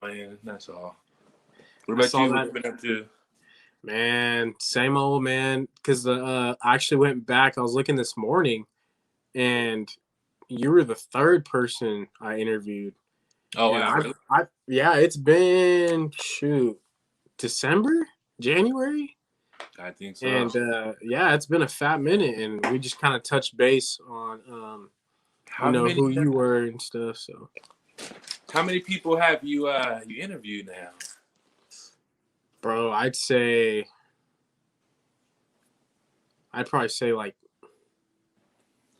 Man, that's all. What I about saw you? What that. you been up to? Man, same old man. Because I actually went back. I was looking this morning, and you were the third person I interviewed. Oh And wow, really? yeah, it's been December, January, I think so. and yeah, it's been a fat minute, and we just kind of touched base on How many who you were and stuff. So, how many people have you interviewed now? bro, I'd probably say like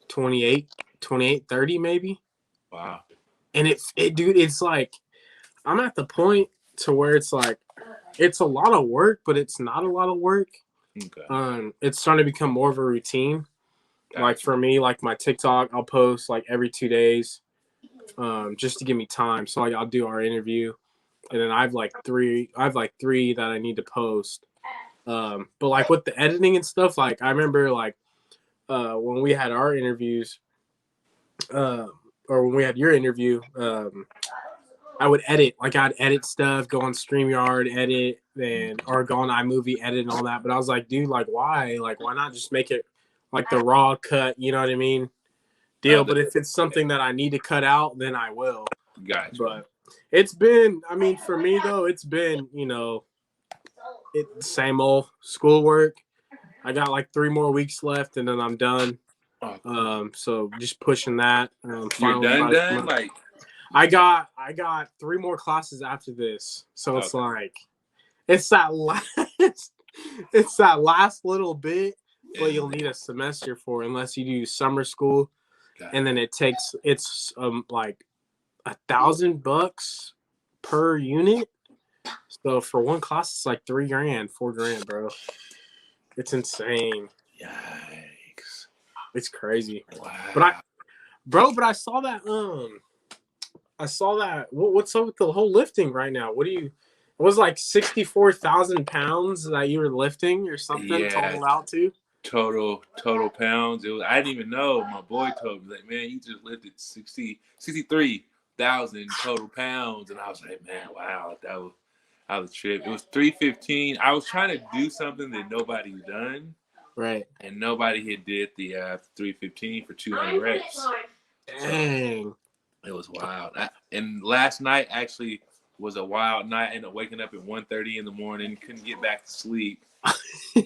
28, 30 maybe. Wow. And dude, it's like I'm at the point to where it's like it's a lot of work, but it's not a lot of work. Okay. It's starting to become more of a routine. Like Gotcha. for me, like my TikTok, I'll post like every 2 days, just to give me time. So like I'll do our interview, and then I have like three that I need to post. But like with the editing and stuff, like I remember like when we had our interviews, uh, or when we had your interview, I would edit. Like I'd edit stuff, go on StreamYard, edit, then or go on iMovie, edit and all that. But I was like, dude, like why? Like why not just make it like the raw cut? You know what I mean? Oh, Deal. But if it's something that I need to cut out, then I will. gotcha. But it's been, I mean, for me though, it's been, same old schoolwork. I got like 3 more weeks left, and then I'm done. Oh, cool. So just pushing that. You're Finally done, about to come done? up. Like, I got 3 more classes after this, so it's okay. like it's that last it's that last little bit, but you'll need a semester for unless you do summer school, and then it's like $1,000 per unit. So for one class, it's like 3 grand, 4 grand, bro. It's insane. Yikes. It's crazy. Wow. But I saw that. What's up with the whole lifting right now? What do you? It was like 64,000 pounds that you were lifting or something Yeah. totaled out to. Total pounds. I didn't even know. My boy told me, like, man, you just lifted 63,000 total pounds. And I was like, man, wow, that was a trip. It was 315. I was trying to do something that nobody's done. Right. And nobody had did the 315 for 200 reps. Dang. So it was wild. And last night actually was a wild night. I ended up waking up at 1:30 in the morning, couldn't get back to sleep.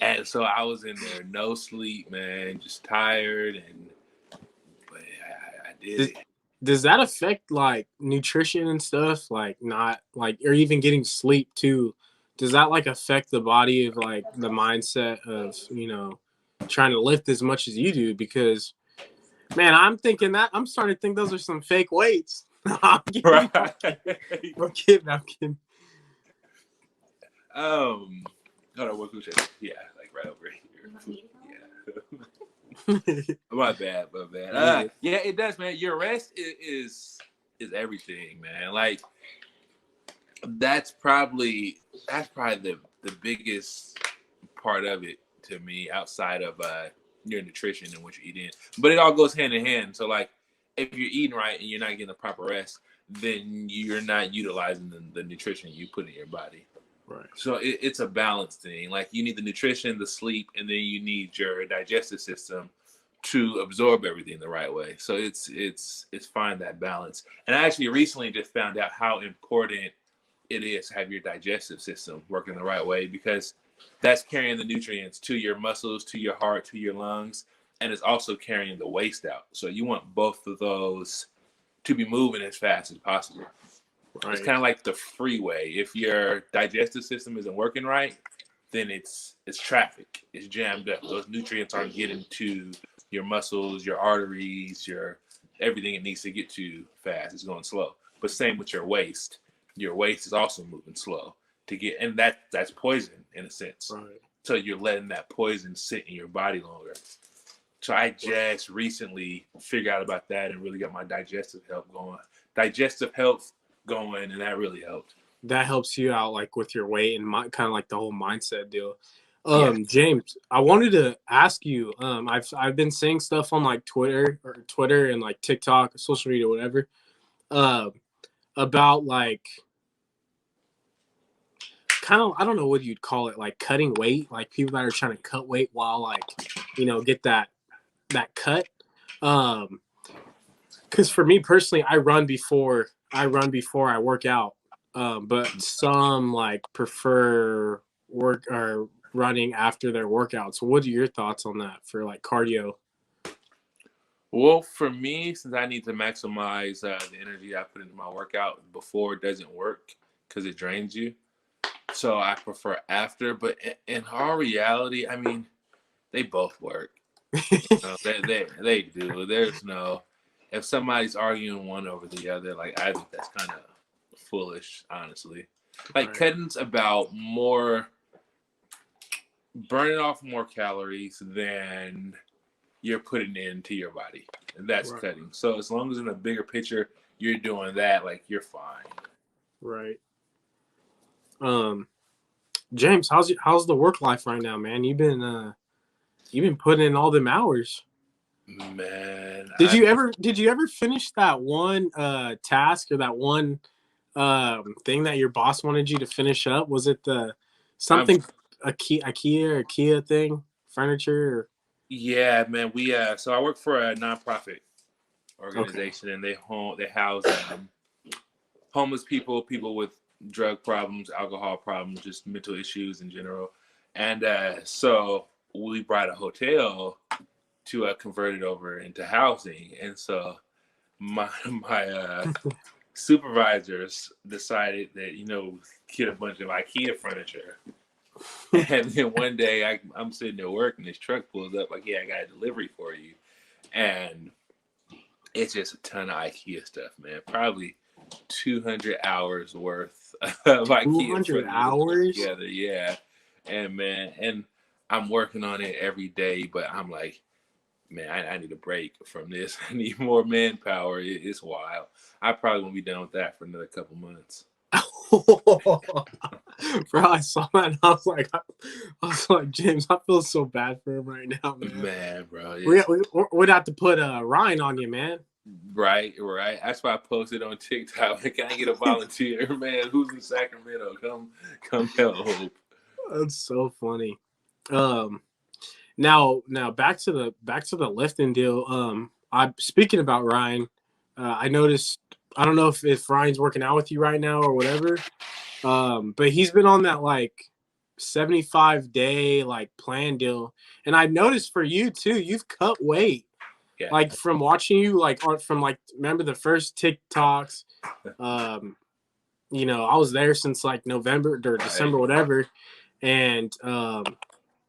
And so I was in there, no sleep, man, just tired. But I did it. Does that affect like nutrition and stuff? Like not like or even getting sleep too? Does that like affect the body of like the mindset of trying to lift as much as you do? Because man, I'm starting to think those are some fake weights. I'm kidding. Right. I'm kidding. I'm kidding. Hold on, what could yeah, like right over here. Yeah. My bad. Yeah, it does, man. Your rest is everything, man. Like that's probably the biggest part of it to me outside of your nutrition and what you're eating. But it all goes hand in hand. So like if you're eating right and you're not getting the proper rest, then you're not utilizing the nutrition you put in your body. Right. So it's a balance thing. Like you need the nutrition, the sleep, and then you need your digestive system to absorb everything the right way. So it's find that balance. And I actually recently just found out how important it is to have your digestive system working the right way because that's carrying the nutrients to your muscles, to your heart, to your lungs, and it's also carrying the waste out. So you want both of those to be moving as fast as possible. Right. It's kind of like the freeway. If your digestive system isn't working right, then it's traffic. It's jammed up. Those nutrients aren't getting to your muscles, your arteries, your everything it needs to get to fast. It's going slow. But same with your waste. Your waste is also moving slow to get, and that's poison in a sense. Right. So you're letting that poison sit in your body longer. So I just recently figured out about that and really got my digestive health going, and that really helped. That helps you out like with your weight and kind of like the whole mindset deal. Yeah. James, I wanted to ask you. I've been seeing stuff on like Twitter and like TikTok, social media, whatever, about like kind of, I don't know what you'd call it, like cutting weight, like people that are trying to cut weight while like, get that cut. Because for me personally, I run before I work out. But some like prefer work or running after their workouts. What are your thoughts on that for like cardio? Well, for me, since I need to maximize the energy I put into my workout before it doesn't work because it drains you, so I prefer after. But in our reality, I mean, they both work. They do. There's no, if somebody's arguing one over the other, like I think that's kind of foolish, honestly. Like Right. cutting's about more burning off more calories than you're putting into your body, and that's Right. cutting. So as long as in a bigger picture you're doing that, like you're fine. Right. James, how's the work life right now, man? You've been putting in all them hours. Man, Did you ever finish that one task or that one thing that your boss wanted you to finish up? Was it the I'm something IKEA or Kia thing, furniture? Or... yeah, man. We so I work for a nonprofit Okay. organization, and they house homeless people, people with drug problems, alcohol problems, just mental issues in general. And so we brought a hotel to convert it over into housing. And so my supervisors decided that, get a bunch of IKEA furniture. And then one day I'm sitting there working, this truck pulls up like, yeah, I got a delivery for you. And it's just a ton of IKEA stuff, man. Probably 200 hours worth of IKEA 200 hours? together. Yeah. And man, and I'm working on it every day, but I'm like, man, I need a break from this. I need more manpower. It's wild. I probably won't be done with that for another couple months. Bro, I saw that and I was like, James, I feel so bad for him right now, man. Man, bro. We'd have to put Ryan on you, man. Right. That's why I posted on TikTok. Like, can I get a volunteer, man? Who's in Sacramento? Come help. That's so funny. Now back to the lifting deal. I speaking about Ryan. I noticed. I don't know if Ryan's working out with you right now or whatever. But he's been on that like 75-day like plan deal, and I noticed for you too. You've cut weight. Yeah. Like from watching you, remember the first TikToks. I was there since like November or December, whatever. And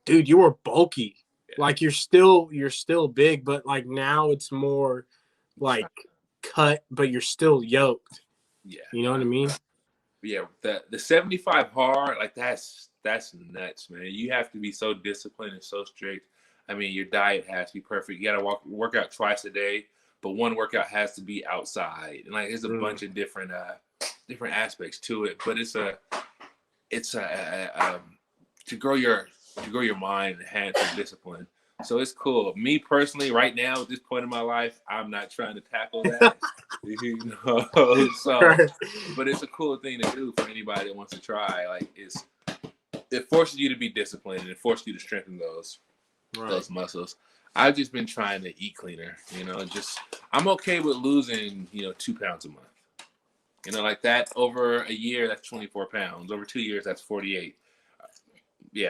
dude, you were bulky. Yeah. Like you're still big, but like now it's more like cut, but you're still yoked. Yeah. You know what I mean? Yeah, the 75 hard, like that's nuts, man. You have to be so disciplined and so strict. I mean, your diet has to be perfect. You gotta work out twice a day, but one workout has to be outside. And like there's a bunch of different aspects to it. But it's to grow your mind and enhance your discipline. So it's cool. Me personally, right now at this point in my life, I'm not trying to tackle that. But it's a cool thing to do for anybody that wants to try. Like it forces you to be disciplined and it forces you to strengthen those muscles. I've just been trying to eat cleaner. I'm okay with losing 2 pounds a month. Like that over a year, that's 24 pounds. Over 2 years, that's 48.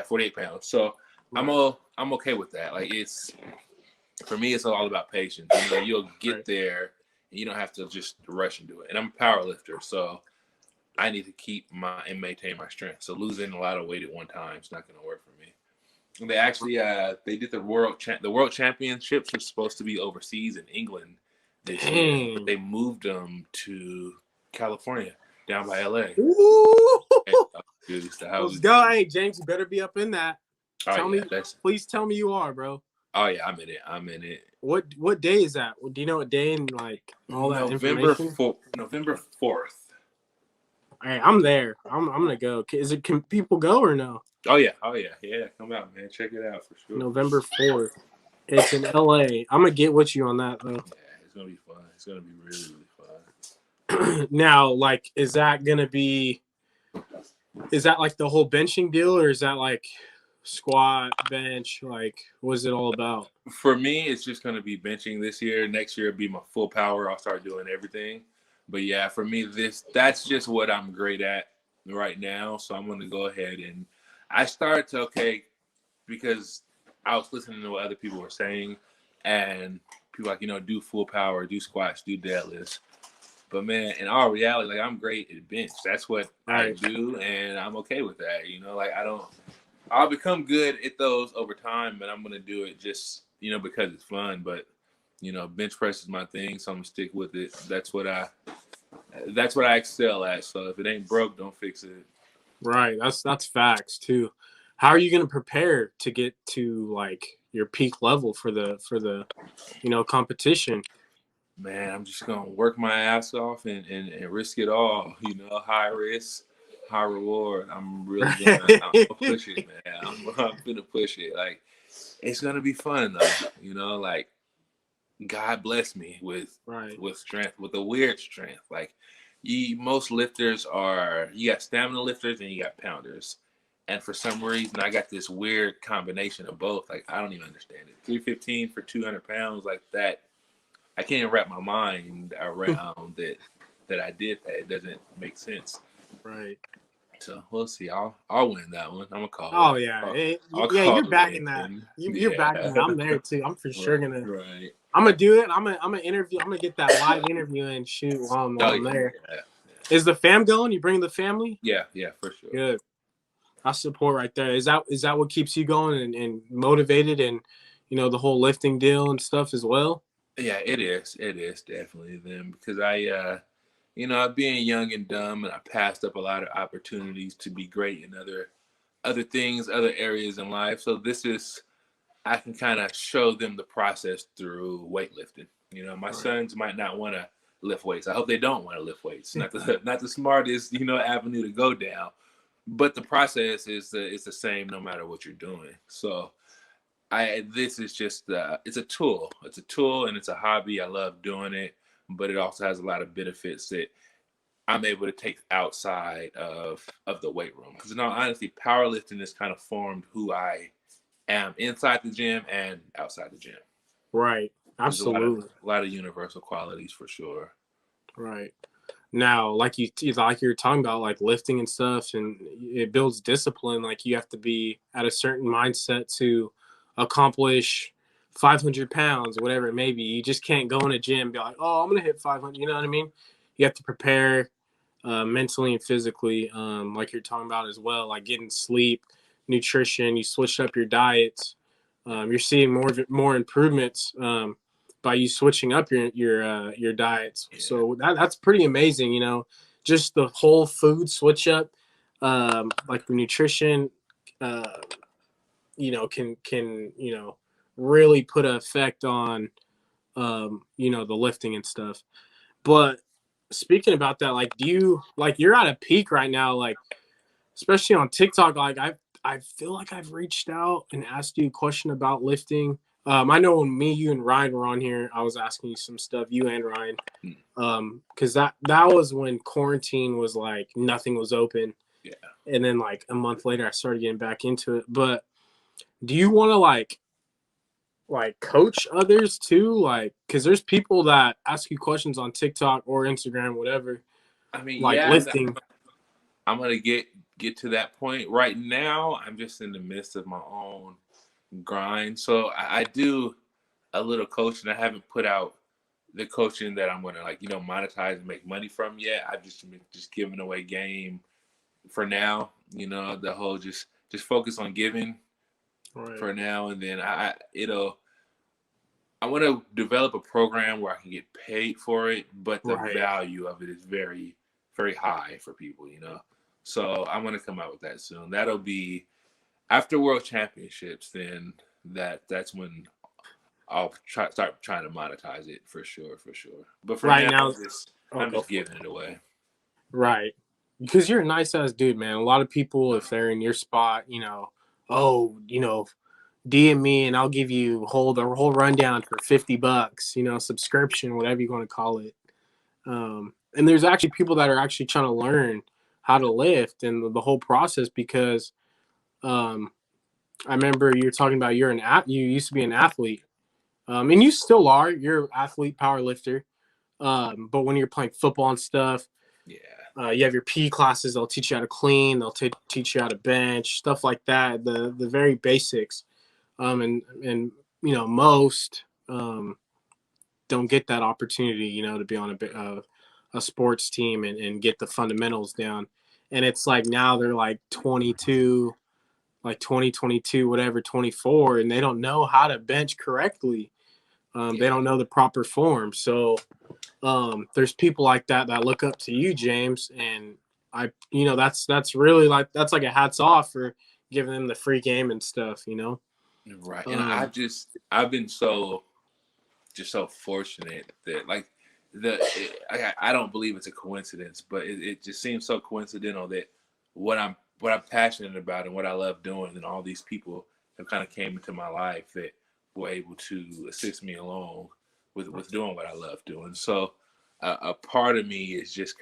48 pounds. So I'm okay with that. Like for me, it's all about patience. You'll get there and you don't have to just rush into it. And I'm a power lifter, so I need to keep and maintain my strength. So losing a lot of weight at one time is not going to work for me. And they actually they did the world championships were supposed to be overseas in England this year. But they moved them to California, down by LA. Let's go. Hey, James, you better be up in that. Please tell me you are, bro. Oh yeah, I'm in it. What day is that? Do you know what day and like all that information? November 4th. Hey, I'm there. I'm gonna go. Can people go or no? Oh yeah. Come out, man. Check it out for sure. November 4th. It's in LA. I'm gonna get with you on that though. Yeah, it's gonna be fun. It's gonna be really, really fun. Now, like, is that gonna be Is that like the whole benching deal, or is that like squat, bench? Like, what is it all about? For me, it's just going to be benching this year. Next year, it'll be my full power. I'll start doing everything. But yeah, for me, that's just what I'm great at right now. So I'm going to go ahead and I started to because I was listening to what other people were saying, and people like do full power, do squats, do deadlifts. But man, in all reality, like I'm great at bench. That's what I Right. do, and I'm okay with that. Like I'll become good at those over time, but I'm gonna do it just because it's fun. But bench press is my thing, so I'm gonna stick with it. That's what I excel at. So if it ain't broke, don't fix it. Right. That's facts too. How are you going to prepare to get to like your peak level for the competition? Man, I'm just gonna work my ass off and risk it all. High risk, high reward. I'm really I'm gonna push it, man. I'm gonna push it. Like it's gonna be fun though. Like God bless me with Right. strength, with a weird strength. Like most lifters you got stamina lifters and you got pounders. And for some reason I got this weird combination of both. Like I don't even understand it. 315 for 200 pounds like that. I can't wrap my mind around that I did that. It doesn't make sense. Right. So we'll see. I'll win that one. I'm gonna call Oh it. yeah. I'll Yeah, call you're the backing that. win. You're backing Yeah. it. I'm there too. I'm for sure gonna Right. I'm gonna do it. I'm gonna interview. I'm gonna get that live interview and shoot while I'm Yeah. there. Is the fam going? You bring the family? Yeah, for sure. Good. I support right there. Is that what keeps you going and motivated and the whole lifting deal and stuff as well? Yeah, it is. It is definitely them because being young and dumb, and I passed up a lot of opportunities to be great in other things, other areas in life. So I can kind of show them the process through weightlifting. My sons might not want to lift weights. I hope they don't want to lift weights. Not the smartest, avenue to go down. But the process is the same no matter what you're doing. So this is just it's a tool. It's a tool and it's a hobby. I love doing it, but it also has a lot of benefits that I'm able to take outside of the weight room. Because in all honesty, powerlifting has kind of formed who I am inside the gym and outside the gym. Right. There's Absolutely. a lot of universal qualities for sure. Right. Now, like you're talking about, like lifting and stuff, and it builds discipline. Like you have to be at a certain mindset to accomplish 500 pounds, whatever it may be. You just can't go in a gym and be like, oh, I'm gonna hit 500. You know what I mean? You have to prepare mentally and physically, like you're talking about as well. Like getting sleep, nutrition. You switch up your diets. You're seeing more improvements. By you switching up your diets. Yeah. So that's pretty amazing, just the whole food switch up, like the nutrition, can really put an effect on, the lifting and stuff. But speaking about that, like, you're at a peak right now, like, especially on TikTok, like I feel like I've reached out and asked you a question about lifting. I know when me, you, and Ryan were on here, I was asking you some stuff, you and Ryan, because that was when quarantine was like nothing was open. Yeah. And then like a month later, I started getting back into it. But do you want to like coach others too? Like, because there's people that ask you questions on TikTok or Instagram, whatever. I mean, like lifting. I'm gonna get to that point. Right now, I'm just in the midst of my own grind. So I do a little coaching. I haven't put out the coaching that I'm gonna monetize and make money from yet. I've just giving away game for now. The whole just focus on giving for now, and then I want to develop a program where I can get paid for it, but the value of it is very, very high for people. So I'm gonna come out with that soon. That'll be after World Championships. Then that's when I'll start trying to monetize it for sure. But for now, I'm just giving it away. Right. Because you're a nice ass dude, man. A lot of people, if they're in your spot, DM me and I'll give you the whole rundown for $50, subscription, whatever you want to call it. And there's actually people that are actually trying to learn how to lift and the whole process because I remember you were talking about you used to be an athlete, and you still are. You're an athlete, power lifter. But when you're playing football and stuff, Yeah. you have your PE classes. They'll teach you how to clean. They'll teach you how to bench, stuff like that. The very basics. And most don't get that opportunity, to be on a sports team and get the fundamentals down. And it's like now they're like 22, like 2022, whatever, 24, and they don't know how to bench correctly. They don't know the proper form. So there's people like that look up to you, James, and that's really that's like a hats off for giving them the free game and stuff. Right. And I've been so fortunate that like I don't believe it's a coincidence, but it just seems so coincidental that what I'm passionate about and what I love doing, and all these people have kind of came into my life that were able to assist me along with doing what I love doing. So a part of me is just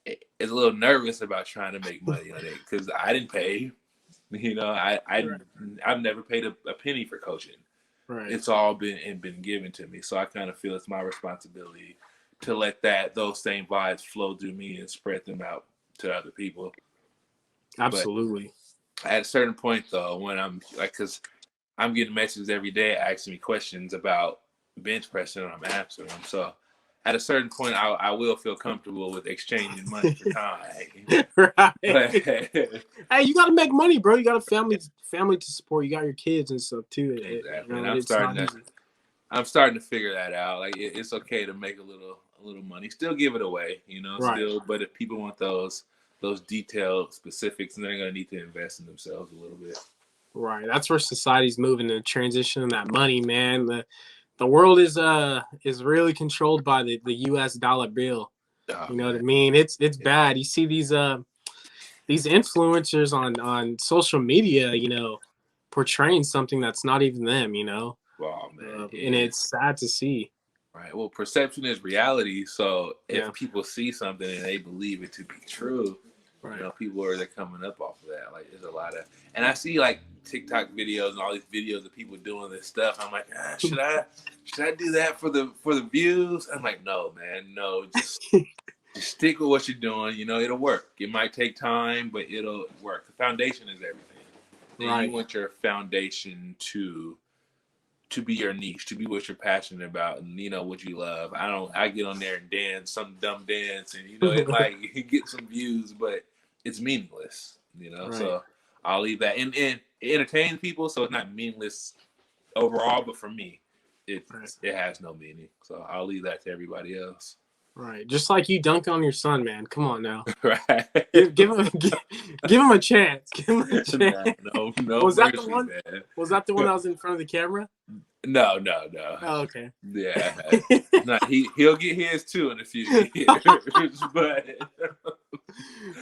is a little nervous about trying to make money on it because I didn't pay. I've never paid a penny for coaching. Right. It's all been given to me. So I kind of feel it's my responsibility to let those same vibes flow through me and spread them out to other people. Absolutely. But at a certain point, though, when I'm like, because I'm getting messages every day asking me questions about bench pressing, and I'm answering them. So at a certain point, I will feel comfortable with exchanging money for time. Right. Hey, you got to make money, bro. You got a family to support. You got your kids and stuff too. Exactly. And I'm starting to figure that out. Like it's okay to make a little money, still give it away, Right. Still. But if people want those detailed specifics, then they're gonna need to invest in themselves a little bit. Right. That's where society's moving to transition that money, man. The world is really controlled by the US dollar bill. Oh, you know what I mean? It's bad. You see these influencers on social media, portraying something that's not even them, Oh, man. And it's sad to see. Right. Well, perception is reality. So if people see something and they believe it to be true, right. People they're coming up off of that. Like there's a lot of, and I see like TikTok videos and all these videos of people doing this stuff. I'm like, should I do that for the views? I'm like, no, man, no, just stick with what you're doing. It'll work. It might take time, but it'll work. The foundation is everything. And you want your foundation to be your niche, to be what you're passionate about, and what you love. I get on there and dance some dumb dance, and it might get some views, but it's meaningless. Right. So I'll leave that. And it entertains people, so it's not meaningless overall. But for me, it has no meaning. So I'll leave that to everybody else. Right, just like you dunk on your son, man. Come on now. Right. Give him a chance. Give him a chance. No. Was that the one? Man. Was that the one that was in front of the camera? No. Oh, okay. Yeah. No, he'll get his too in a few years. But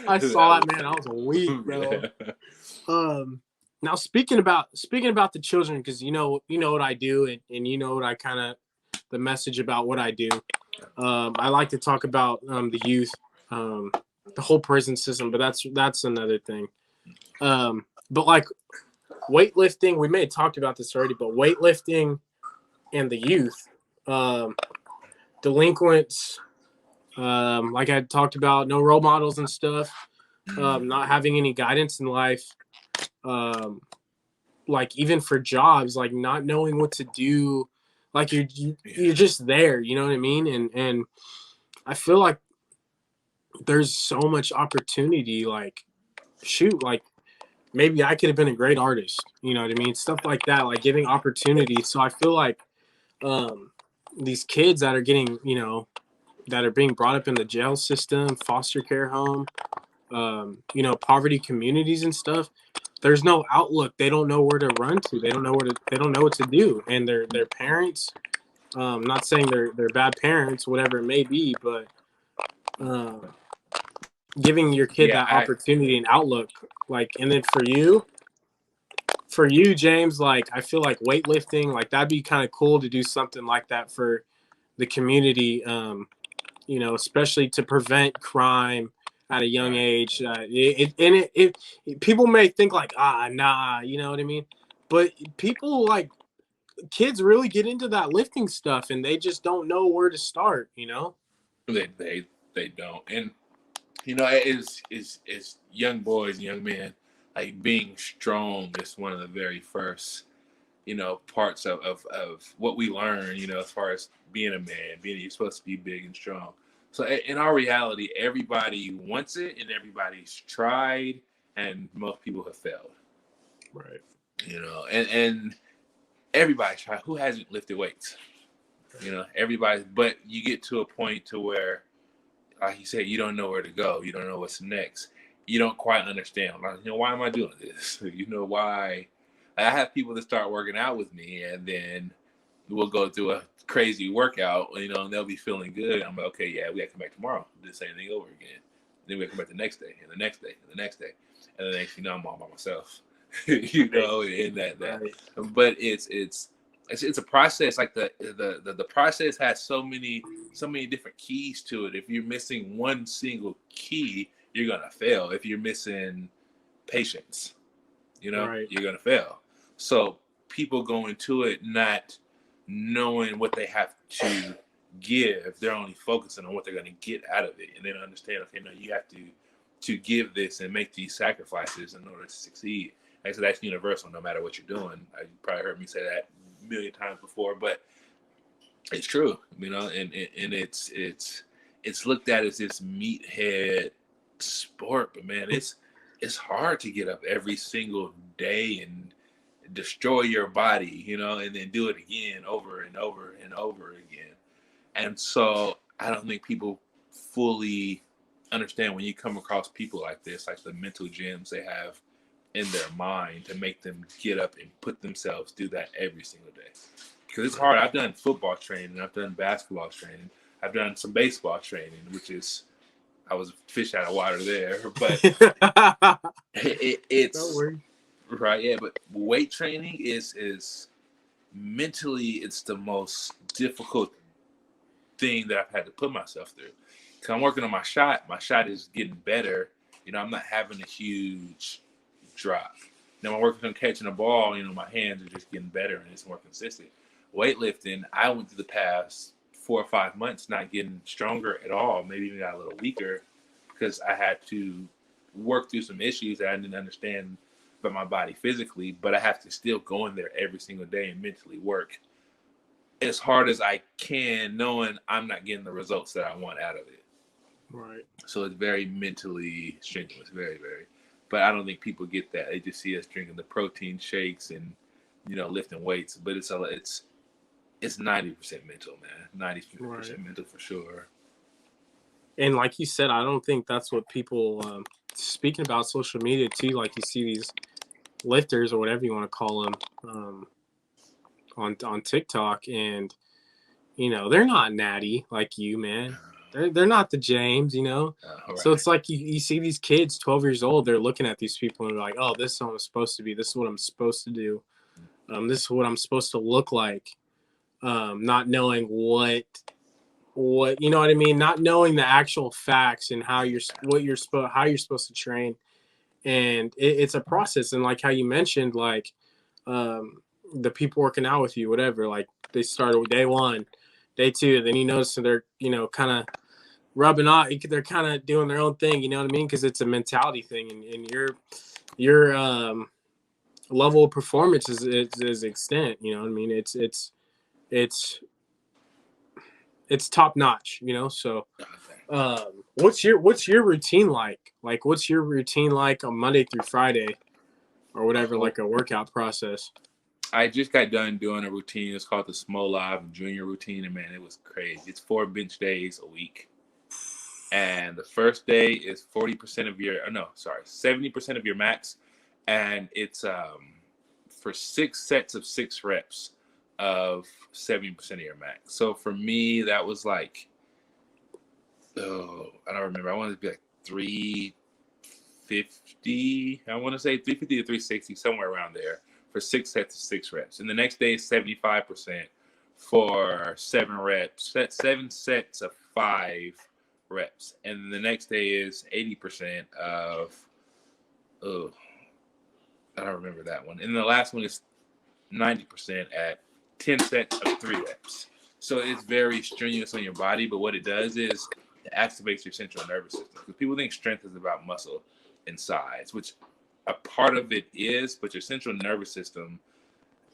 I saw that, man. I was weak, bro. Yeah. Now speaking about the children, because you know what I do, and you know what I kind of the message about what I do. I like to talk about the youth, the whole prison system, but that's another thing. But like weightlifting, we may have talked about this already, but weightlifting and the youth, delinquents, like I talked about, no role models and stuff, not having any guidance in life, like even for jobs, like not knowing what to do. Like you're just there, you know what I mean? And I feel like there's so much opportunity. Like, shoot, like maybe I could have been a great artist, you know what I mean? Stuff like that, like giving opportunity. So I feel like these kids that are getting, that are being brought up in the jail system, foster care home, poverty communities and stuff. There's no outlook. They don't know where to run to. They don't know what to do. And their parents, not saying they're bad parents, whatever it may be, but giving your kid that opportunity and outlook, like, and then for you, James, like, I feel like weightlifting, like that'd be kind of cool to do something like that for the community, especially to prevent crime at a young Right. age. People may think like, nah, you know what I mean? But people like kids really get into that lifting stuff and they just don't know where to start, you know? They don't. And is young boys, young men, like being strong is one of the very first, parts of what we learn, as far as being a man, being you're supposed to be big and strong. So in our reality, everybody wants it and everybody's tried and most people have failed. Right. And everybody tried. Who hasn't lifted weights? Everybody, but you get to a point to where, like you said, you don't know where to go. You don't know what's next. You don't quite understand. Like, why am I doing this? Why? I have people that start working out with me, and then we'll go through a crazy workout, and they'll be feeling good. I'm like, okay, yeah, we got to come back tomorrow, do the same thing over again. Then we come back the next day, and the next day, and the next day, and then next, I'm all by myself. In that. Right. But it's a process. Like the process has so many different keys to it. If you're missing one single key, you're gonna fail. If you're missing patience, Right. you're gonna fail. So people go into it not knowing what they have to give. They're only focusing on what they're gonna get out of it, and they don't understand. Okay, no, you have to give this and make these sacrifices in order to succeed. Like I said, that's universal, no matter what you're doing. You probably heard me say that a million times before, but it's true, and it's looked at as this meathead sport, but man, it's hard to get up every single day and destroy your body, and then do it again over and over and over again. And so I don't think people fully understand when you come across people like this, like the mental gyms they have in their mind to make them get up and put themselves do that every single day. Because it's hard. I've done football training, I've done basketball training, I've done some baseball training, which is I was a fish out of water there, but it's right, yeah. But weight training is mentally it's the most difficult thing that I've had to put myself through. Because I'm working on my shot. My shot is getting better. I'm not having a huge drop. Now I'm working on catching a ball. My hands are just getting better and it's more consistent. Weightlifting, I went through the past 4 or 5 months not getting stronger at all. Maybe even got a little weaker because I had to work through some issues that I didn't understand about my body physically. But I have to still go in there every single day and mentally work as hard as I can, knowing I'm not getting the results that I want out of it. Right. So it's very mentally strenuous, very, very. But I don't think people get that. They just see us drinking the protein shakes and lifting weights. But it's 90% mental, man. 90% mental for sure. And like you said, I don't think that's what people. Speaking about social media too, like you see these lifters or whatever you want to call them on TikTok, and they're not natty like you, man. They're not the James, Right. So it's like you see these kids, 12 years old, they're looking at these people and they're like, oh, this is what I'm supposed to be. This is what I'm supposed to do. This is what I'm supposed to look like. Not knowing what you know what I mean? Not knowing the actual facts and how you're supposed to train. And it's a process. And like how you mentioned, like the people working out with you, whatever, like they started with day 1, day 2, then you notice that they're, kind of rubbing off. They're kind of doing their own thing, you know what I mean? Because it's a mentality thing, and your level of performance is extent. You know what I mean? It's top notch. So what's your routine like? Like, what's your routine like on Monday through Friday, or whatever, like a workout process? I just got done doing a routine. It's called the Smo Live Junior Routine, and man, it was crazy. It's 4 bench days a week. And the first day is 70% of your max. And it's for 6 sets of 6 reps of 70% of your max. So for me, that was like, I don't remember. I wanted to be like 350. I want to say 350 to 360, somewhere around there for 6 sets of 6 reps. And the next day is 75% for 7 reps. 7 sets of 5 reps, and the next day is 80% of I don't remember that one, and the last one is 90% at 10 sets of 3 reps. So it's very strenuous on your body, but what it does is it activates your central nervous system. Because people think strength is about muscle and size, which a part of it is, but your central nervous system,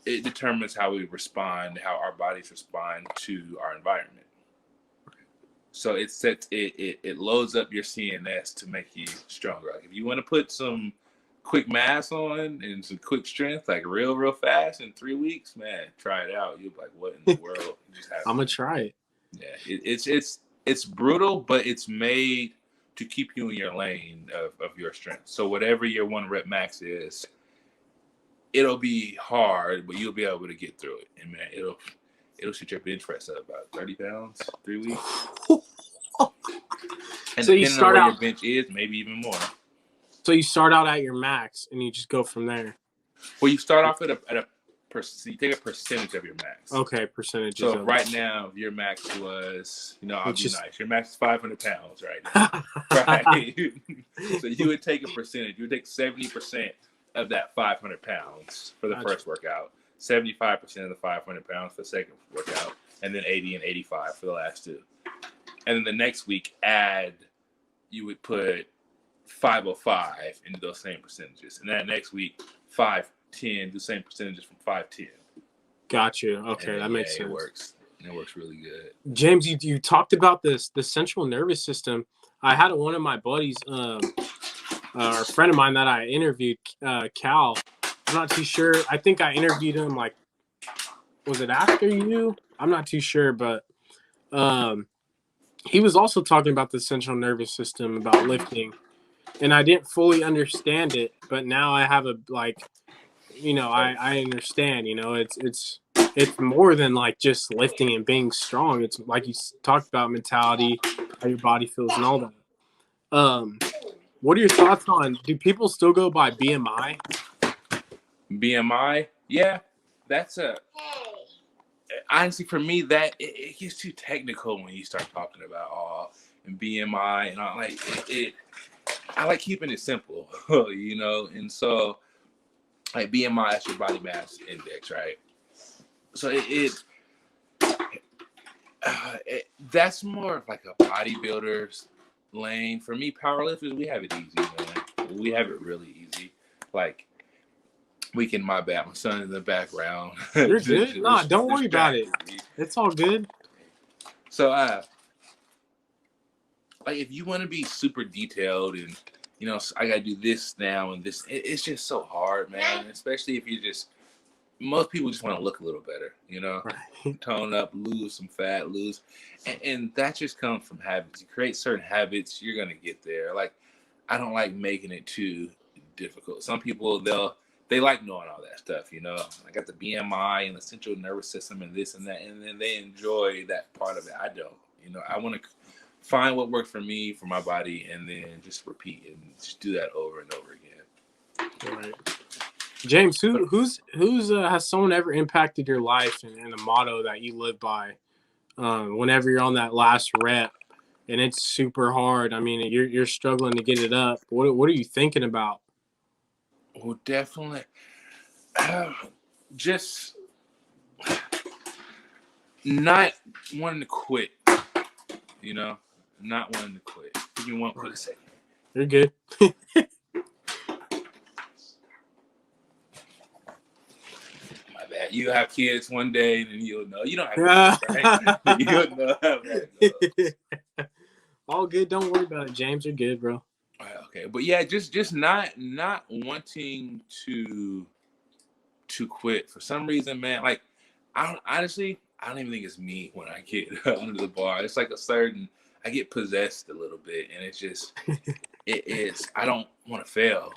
it determines how we respond, how our bodies respond to our environment. So it loads up your CNS to make you stronger. Like if you want to put some quick mass on and some quick strength, like real fast in 3 weeks, man, try it out. You'll be like, what in the world? You just have I'm gonna try it. Yeah, it's brutal, but it's made to keep you in your lane of your strength. So whatever your 1 rep max is, it'll be hard, but you'll be able to get through it. And man, it'll shoot your bench press up about 30 pounds, 3 weeks. And So you depending on start where out, your bench is, maybe even more. so you start out at your max and you just go from there. Well, you start off at a you take a percentage of your max. Okay, percentages. So of right now, your max was, I'll It's be just- nice. Your max is 500 pounds right now. Right. So you would take a percentage. You would take 70% of that 500 pounds for the Gotcha. first workout, 75% of the 500 pounds for the second workout, and then 80 and 85 for the last 2. And then the next week, you would put 505 into those same percentages. And that next week, 510, the same percentages from 510. Gotcha. Okay, And that makes it sense. works. It works really good. James, you talked about the central nervous system. I had one of my buddies, a friend of mine that I interviewed, Cal. I'm not too sure. I think I interviewed him like, was it after you? I'm not too sure, but he was also talking about the central nervous system, about lifting, and I didn't fully understand it, but now I have I understand. It's more than like just lifting and being strong. It's like you talked about mentality, how your body feels, and all that. What are your thoughts on? Do people still go by BMI? BMI, yeah, that's honestly for me that it gets too technical when you start talking about and BMI and all like it. I like keeping it simple, and so like BMI, that's your body mass index, right? So that's more of like a bodybuilder's lane. For me, powerlifters, we have it easy, man. We have it really easy. Like, my son in the background. You're good. Nah, don't worry about it. It's all good. So, like, if you want to be super detailed and, I got to do this now and this, it's just so hard, man. Especially if most people just want to look a little better, Right. Tone up, lose some fat, and that just comes from habits. You create certain habits, you're going to get there. Like, I don't like making it too difficult. Some people, they like knowing all that stuff, I got the BMI and the central nervous system and this and that, and then they enjoy that part of it. I don't, I want to find what works for me, for my body, and then just repeat and just do that over and over again. Right. James, who's has someone ever impacted your life and a motto that you live by? Whenever you're on that last rep and it's super hard, I mean, you're struggling to get it up. What are you thinking about? Well, definitely, just not wanting to quit. Not wanting to quit. Give me one quick second. You're good. You have kids one day, and then you'll know. You don't have kids, right? You'll know how that goes. All good. Don't worry about it, James. You're good, bro. Okay, but yeah, just not wanting to quit for some reason, man. Like, I don't even think it's me when I get under the bar. It's like I get possessed a little bit, and it's just I don't want to fail,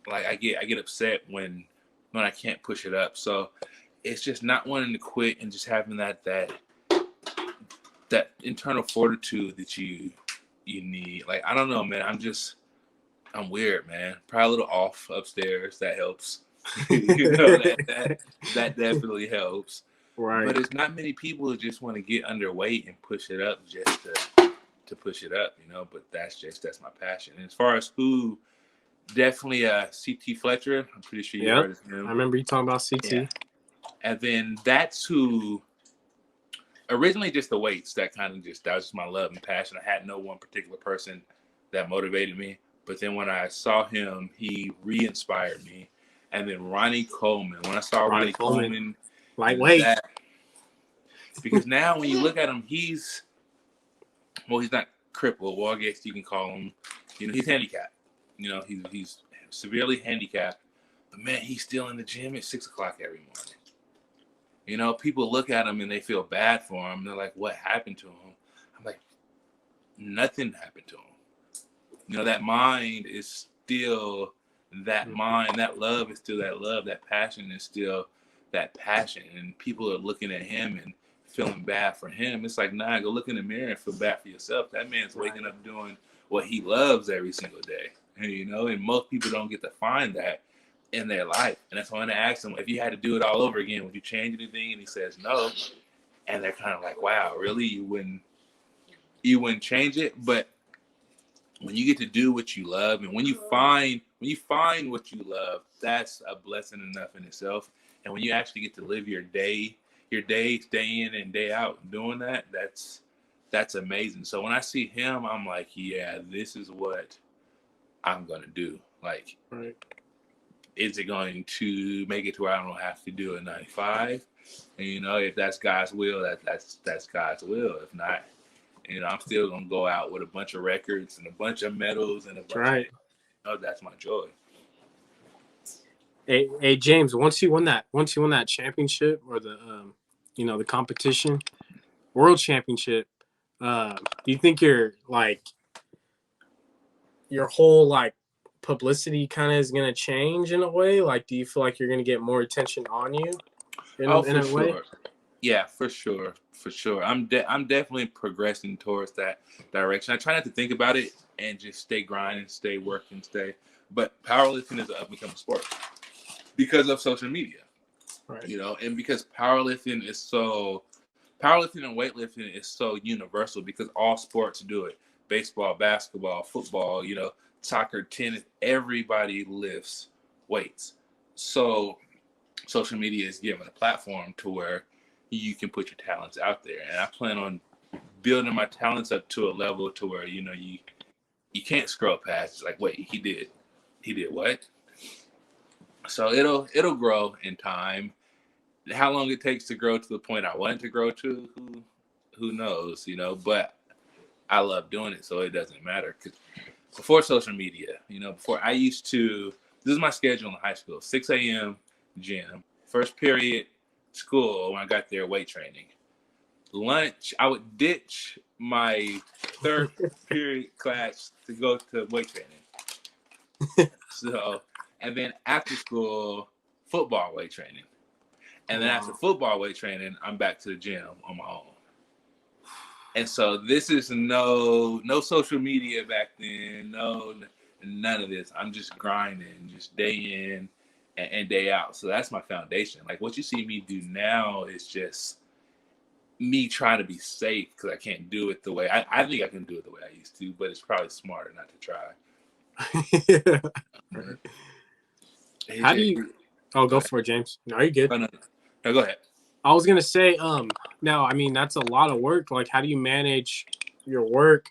Like I get upset when I can't push it up. So it's just not wanting to quit and just having that internal fortitude that you need. Like, I don't know, man. I'm weird, man. Probably a little off upstairs. That helps. That definitely helps. Right. But it's not many people who just want to get underweight and push it up just to to push it up, but that's my passion. And as far as who, definitely CT Fletcher. I'm pretty sure you heard of him. I remember you talking about CT. Yeah. And then that's who originally just the weights that was just my love and passion. I had no one particular person that motivated me. But then when I saw him, he re-inspired me. And then Ronnie Coleman. When I saw Ronnie Coleman, lightweight. Because now when you look at him, he's not crippled. Well, I guess you can call him, he's handicapped. He's severely handicapped. But man, he's still in the gym at 6 o'clock every morning. People look at him and they feel bad for him. They're like, what happened to him? I'm like, nothing happened to him. That mind is still that mind. That love is still that love. That passion is still that passion. And people are looking at him and feeling bad for him. It's like, nah, go look in the mirror and feel bad for yourself. That man's waking up doing what he loves every single day. And most people don't get to find that in their life. And that's why I asked him, if you had to do it all over again, would you change anything? And he says no. And they're kind of like, wow, really? You wouldn't change it? But when you get to do what you love, and when you find what you love, that's a blessing enough in itself. And when you actually get to live your days day in and day out doing that, that's amazing. So when I see him, I'm like, yeah, this is what I'm gonna do. Like, right. Is it going to make it to where I don't have to do a 9-5? And if that's God's will, that's God's will. If not, I'm still gonna go out with a bunch of records and a bunch of medals and a bunch of that's my joy. Hey James, once you won that championship or the competition, world championship, do you think your whole publicity kind of is going to change in a way? Like, do you feel like you're going to get more attention on you in a way? Yeah, for sure. I'm definitely progressing towards that direction. I try not to think about it and just stay grinding, stay working, but powerlifting is an up-and-coming sport because of social media. Right. And because powerlifting and weightlifting is so universal because all sports do it. Baseball, basketball, football, soccer, tennis, everybody lifts weights. So social media is given a platform to where you can put your talents out there. And I plan on building my talents up to a level to where, you can't scroll past. It's like, wait, he did what? So it'll grow in time. How long it takes to grow to the point I want it to grow to, who knows, but I love doing it, so it doesn't matter. Because before social media, before I used to, this is my schedule in high school, 6 a.m. gym, first period school when I got there, weight training. Lunch, I would ditch my third period class to go to weight training. So, and then after school, football weight training. And then after football weight training, I'm back to the gym on my own. And so this is no social media back then, none of this. I'm just grinding, just day in and day out. So that's my foundation. Like what you see me do now is just me trying to be safe because I can't do it the way I think I can do it the way I used to, but it's probably smarter not to try. How do you? Oh, go for it, James. No, you're good. No, go ahead. I was gonna say, now, I mean, that's a lot of work. Like, how do you manage your work,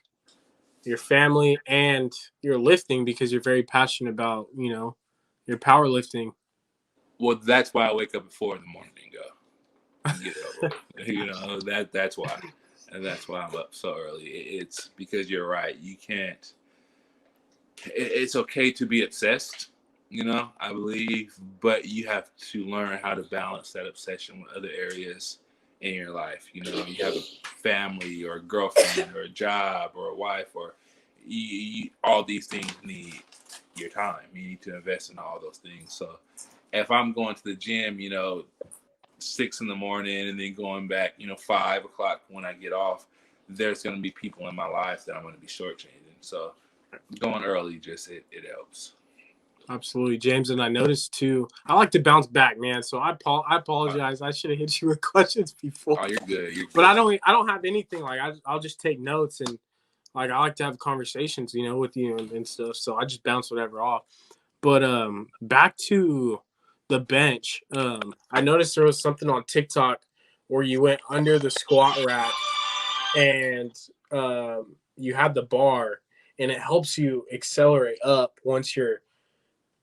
your family, and your lifting? Because you're very passionate about, your powerlifting. Well, that's why I wake up at 4 a.m. and go. Get it over. That's why, and that's why I'm up so early. It's because you're right. You can't. It's okay to be obsessed. I believe, but you have to learn how to balance that obsession with other areas in your life. You have a family or a girlfriend or a job or a wife or all these things need your time. You need to invest in all those things. So if I'm going to the gym, 6 a.m. and then going back, 5 o'clock when I get off, there's going to be people in my life that I'm going to be shortchanging. So going early it helps. Absolutely, James. And I noticed too, I like to bounce back, man. So I apologize. I should have hit you with questions before. Oh, you're good. But I don't have anything. Like I'll just take notes and Like I like to have conversations, with you and stuff. So I just bounce whatever off. But back to the bench. I noticed there was something on TikTok where you went under the squat rack and you had the bar, and it helps you accelerate up once you're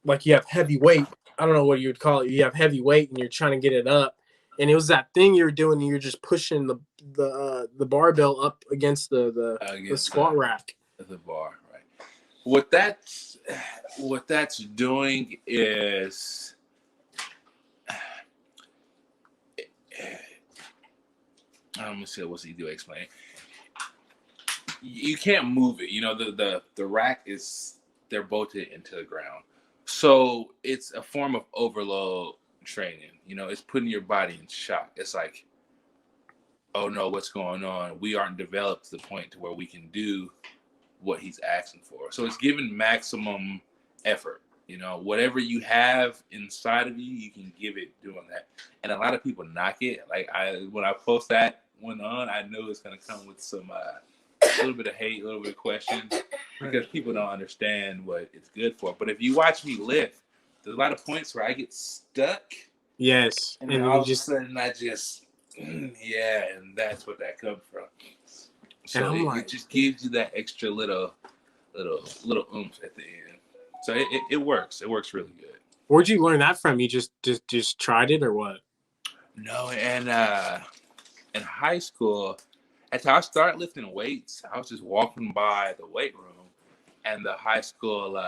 like you have heavy weight. I don't know what you would call it. You have heavy weight and you're trying to get it up. And it was that thing you were doing. And you're just pushing the barbell up against the against squat rack. the bar, right? What that's doing is I'm gonna say what's he do explain. You can't move it. The rack is they're bolted into the ground, so it's a form of overload training. It's putting your body in shock. It's like, oh no, what's going on? We aren't developed to the point to where we can do what he's asking for. So it's giving maximum effort. Whatever you have inside of you, you can give it doing that. And a lot of people knock it. Like when I post that one on, I know it's gonna come with some a little bit of hate, a little bit of questions, because people don't understand what it's good for. But if you watch me lift, there's a lot of points where I get stuck. Yes, and then all of a sudden I just and that's what that comes from. So it just gives you that extra little oomph at the end. So it works. It works really good. Where'd you learn that from? You just tried it or what? No, and in high school, until I started lifting weights, I was just walking by the weight room, and the high school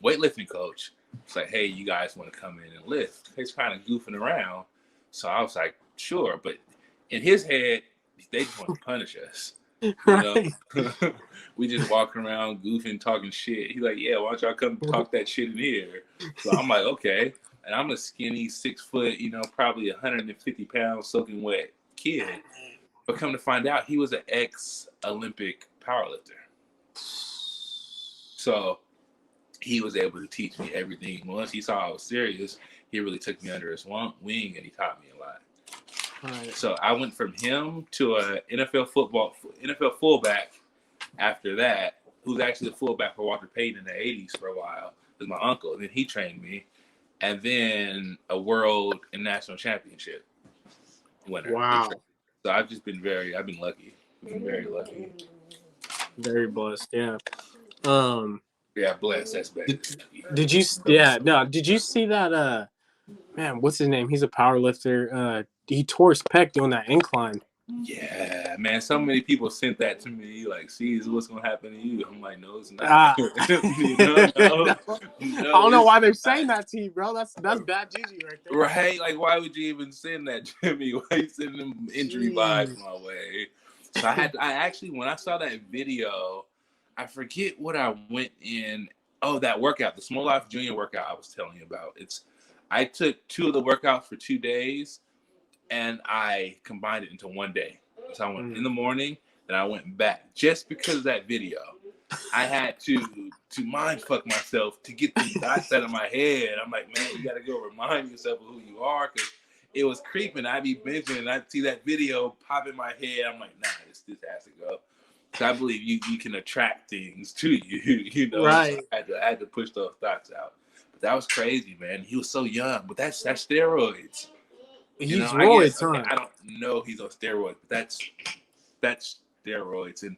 weightlifting coach was like, "Hey, you guys want to come in and lift?" He's kind of goofing around, so I was like, "Sure," but in his head, they just want to punish us. Right. We just walking around goofing, talking shit. He's like, "Yeah, why don't y'all come talk that shit in here?" So I'm like, "Okay." And I'm a skinny 6 foot, probably 150 pounds soaking wet kid. But come to find out, he was an ex-Olympic powerlifter. So he was able to teach me everything. Once he saw I was serious, he really took me under his wing and he taught me a lot. Right. So I went from him to a NFL fullback after that, who's actually the fullback for Walter Payton in the 80s for a while. It was my uncle. And then he trained me. And then a world and national championship winner. Wow. So I've been lucky. I've been very lucky. Very blessed, yeah. Yeah, blessed. That's better. Did you see that man, what's his name? He's a power lifter. He tore his pec doing that incline. Yeah, man. So many people sent that to me, like, "See, what's gonna happen to you?" I'm like, "No, it's not." I don't know why they're saying that to you, bro. That's bad juju right there. Right? Like, why would you even send that to me? Why are you sending them injury vibes my way? So I actually, when I saw that video, I forget what I went in. Oh, that workout, the Small Life Junior workout I was telling you about. I took 2 of the workouts for 2 days. And I combined it into one day. So I went in the morning, then I went back. Just because of that video, I had to mind fuck myself to get the dots out of my head. I'm like, man, you got to go remind yourself of who you are, because it was creeping. I'd be benching and I'd see that video pop in my head. I'm like, nah, this has to go. So I believe you can attract things to you, Right. So I had to push those thoughts out. But that was crazy, man. He was so young, but that's steroids. He's roids, huh? I don't know he's on steroids, but that's steroids. And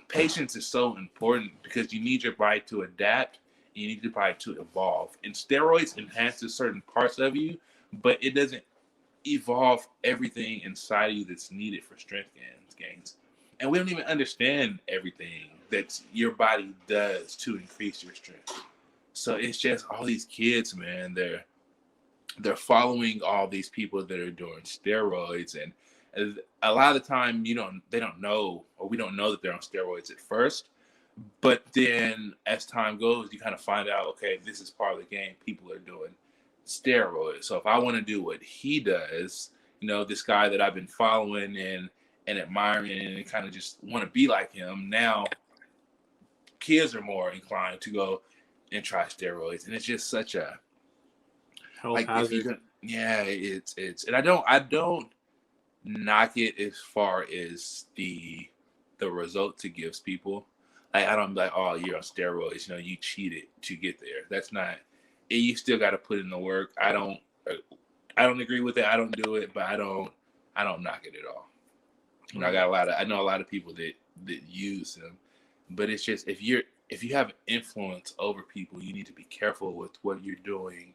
patience is so important because you need your body to adapt. And you need your body to evolve. And steroids enhances certain parts of you, but it doesn't evolve everything inside of you that's needed for strength gains. And we don't even understand everything that your body does to increase your strength. So it's just all these kids, man, they're following all these people that are doing steroids, and a lot of the time they don't know, or we don't know that they're on steroids at first, but then as time goes, you kind of find out, okay, this is part of the game. People are doing steroids. So if I want to do what he does, this guy that I've been following and admiring and kind of just want to be like him, now kids are more inclined to go and try steroids, and it's just such a health hazard. It's and I don't knock it as far as the the results it gives people. Like I don't be like, oh, you're on steroids. You know, you cheated to get there. That's not. You still got to put in the work. I don't agree with it. I don't do it, but I don't knock it at all. You know, I know a lot of people that use them, but it's just if you have influence over people, you need to be careful with what you're doing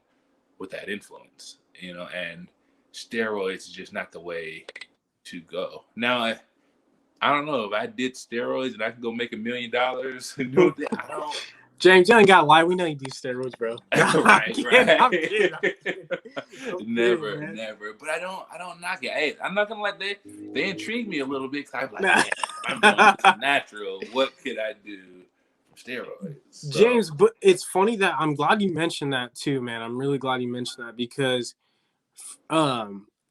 with that influence. You know, and steroids is just not the way to go. Now, I don't know if I did steroids and I could go make $1 million and do it. I don't. James, you ain't got to lie. We know you do steroids, bro. Right. I'm kidding. Never. But I don't knock it. Hey, I'm not gonna let they intrigue me a little bit. Cause I'm like, man, I'm doing this natural. What could I do from steroids? So, James, but it's funny that I'm glad you mentioned that too, man. I'm really glad you mentioned that because,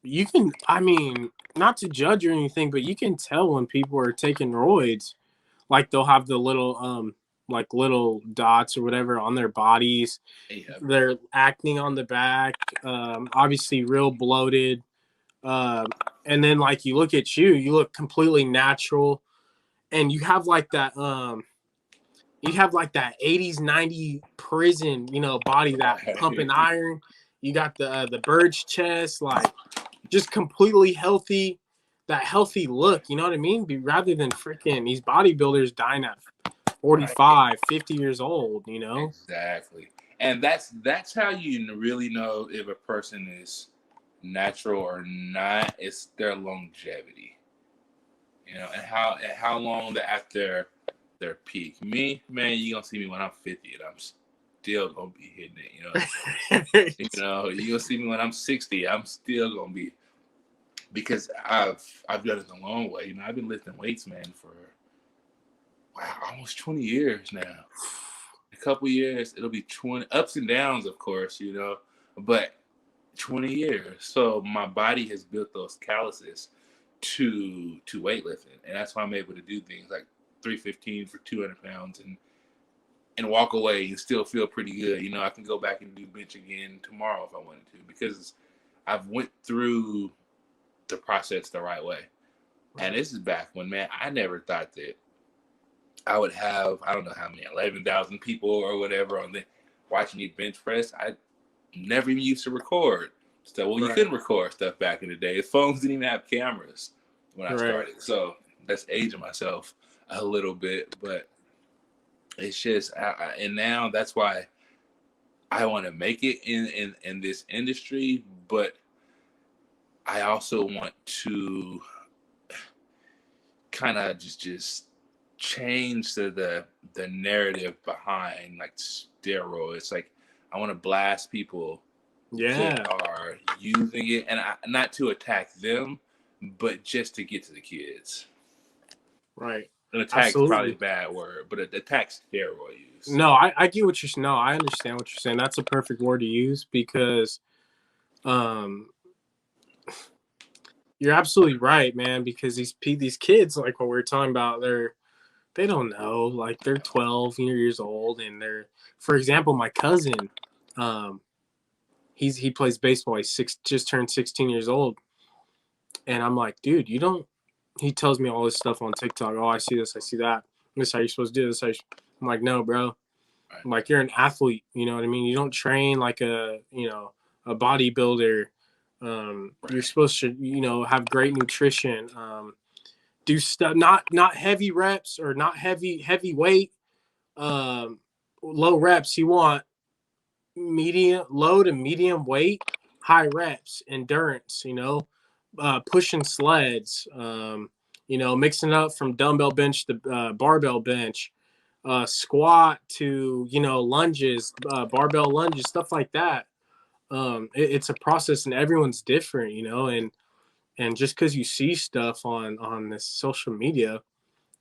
you can. I mean, not to judge or anything, but you can tell when people are taking roids. Like they'll have the little like little dots or whatever on their bodies. yeah. They're acne on the back, obviously real bloated. And then like you look at you look completely natural. And you have like that 80s, 90s prison, body, that pumping iron. You got the bird's chest, like just completely healthy, that healthy look, you know what I mean? Rather than freaking these bodybuilders dying at 45, 50 years old, Exactly. And that's how you really know if a person is natural or not. It's their longevity. And how long they're at their peak. Me, man, you gonna see me when I'm 50 and I'm still gonna be hitting it, you gonna see me when I'm 60, I'm still gonna be, because I've done it the long way. I've been lifting weights, man, for almost 20 years now. A couple years, it'll be 20 ups and downs, of course, but 20 years. So my body has built those calluses to weightlifting, and that's why I'm able to do things like 315 for 200 pounds and walk away and still feel pretty good. I can go back and do bench again tomorrow if I wanted to, because I've went through the process the right way. And this is back when, man, I never thought that I would have, I don't know how many, 11,000 people or whatever on the watching me bench press. I never even used to record stuff. Well, you couldn't record stuff back in the day. Phones didn't even have cameras when I started. So that's aging myself a little bit, but it's just, and now that's why I want to make it in this industry, but I also want to kind of just change the narrative behind like steroids. Like I want to blast people that are using it, and not to attack them, but just to get to the kids. Right. An attack is probably a bad word, but it attacks steroid use. No, I get what you're saying. No, I understand what you're saying. That's a perfect word to use because, you're absolutely right, man. Because these kids, like what we were talking about, they don't know. Like they're 12 years old, and for example, my cousin, he plays baseball. He's just turned 16 years old, and I'm like, dude, you don't. He tells me all this stuff on TikTok. Oh, I see this, I see that. This is how you're supposed to do this. I'm like, no, bro. I'm like, you're an athlete. You know what I mean? You don't train like a bodybuilder. You're supposed to, have great nutrition. Do stuff, not heavy reps or not heavy weight. Low reps. You want low to medium weight, high reps, endurance. Pushing sleds. Mixing up from dumbbell bench to barbell bench. Squat to lunges, barbell lunges, stuff like that. It's a process, and everyone's different, and just because you see stuff on this social media,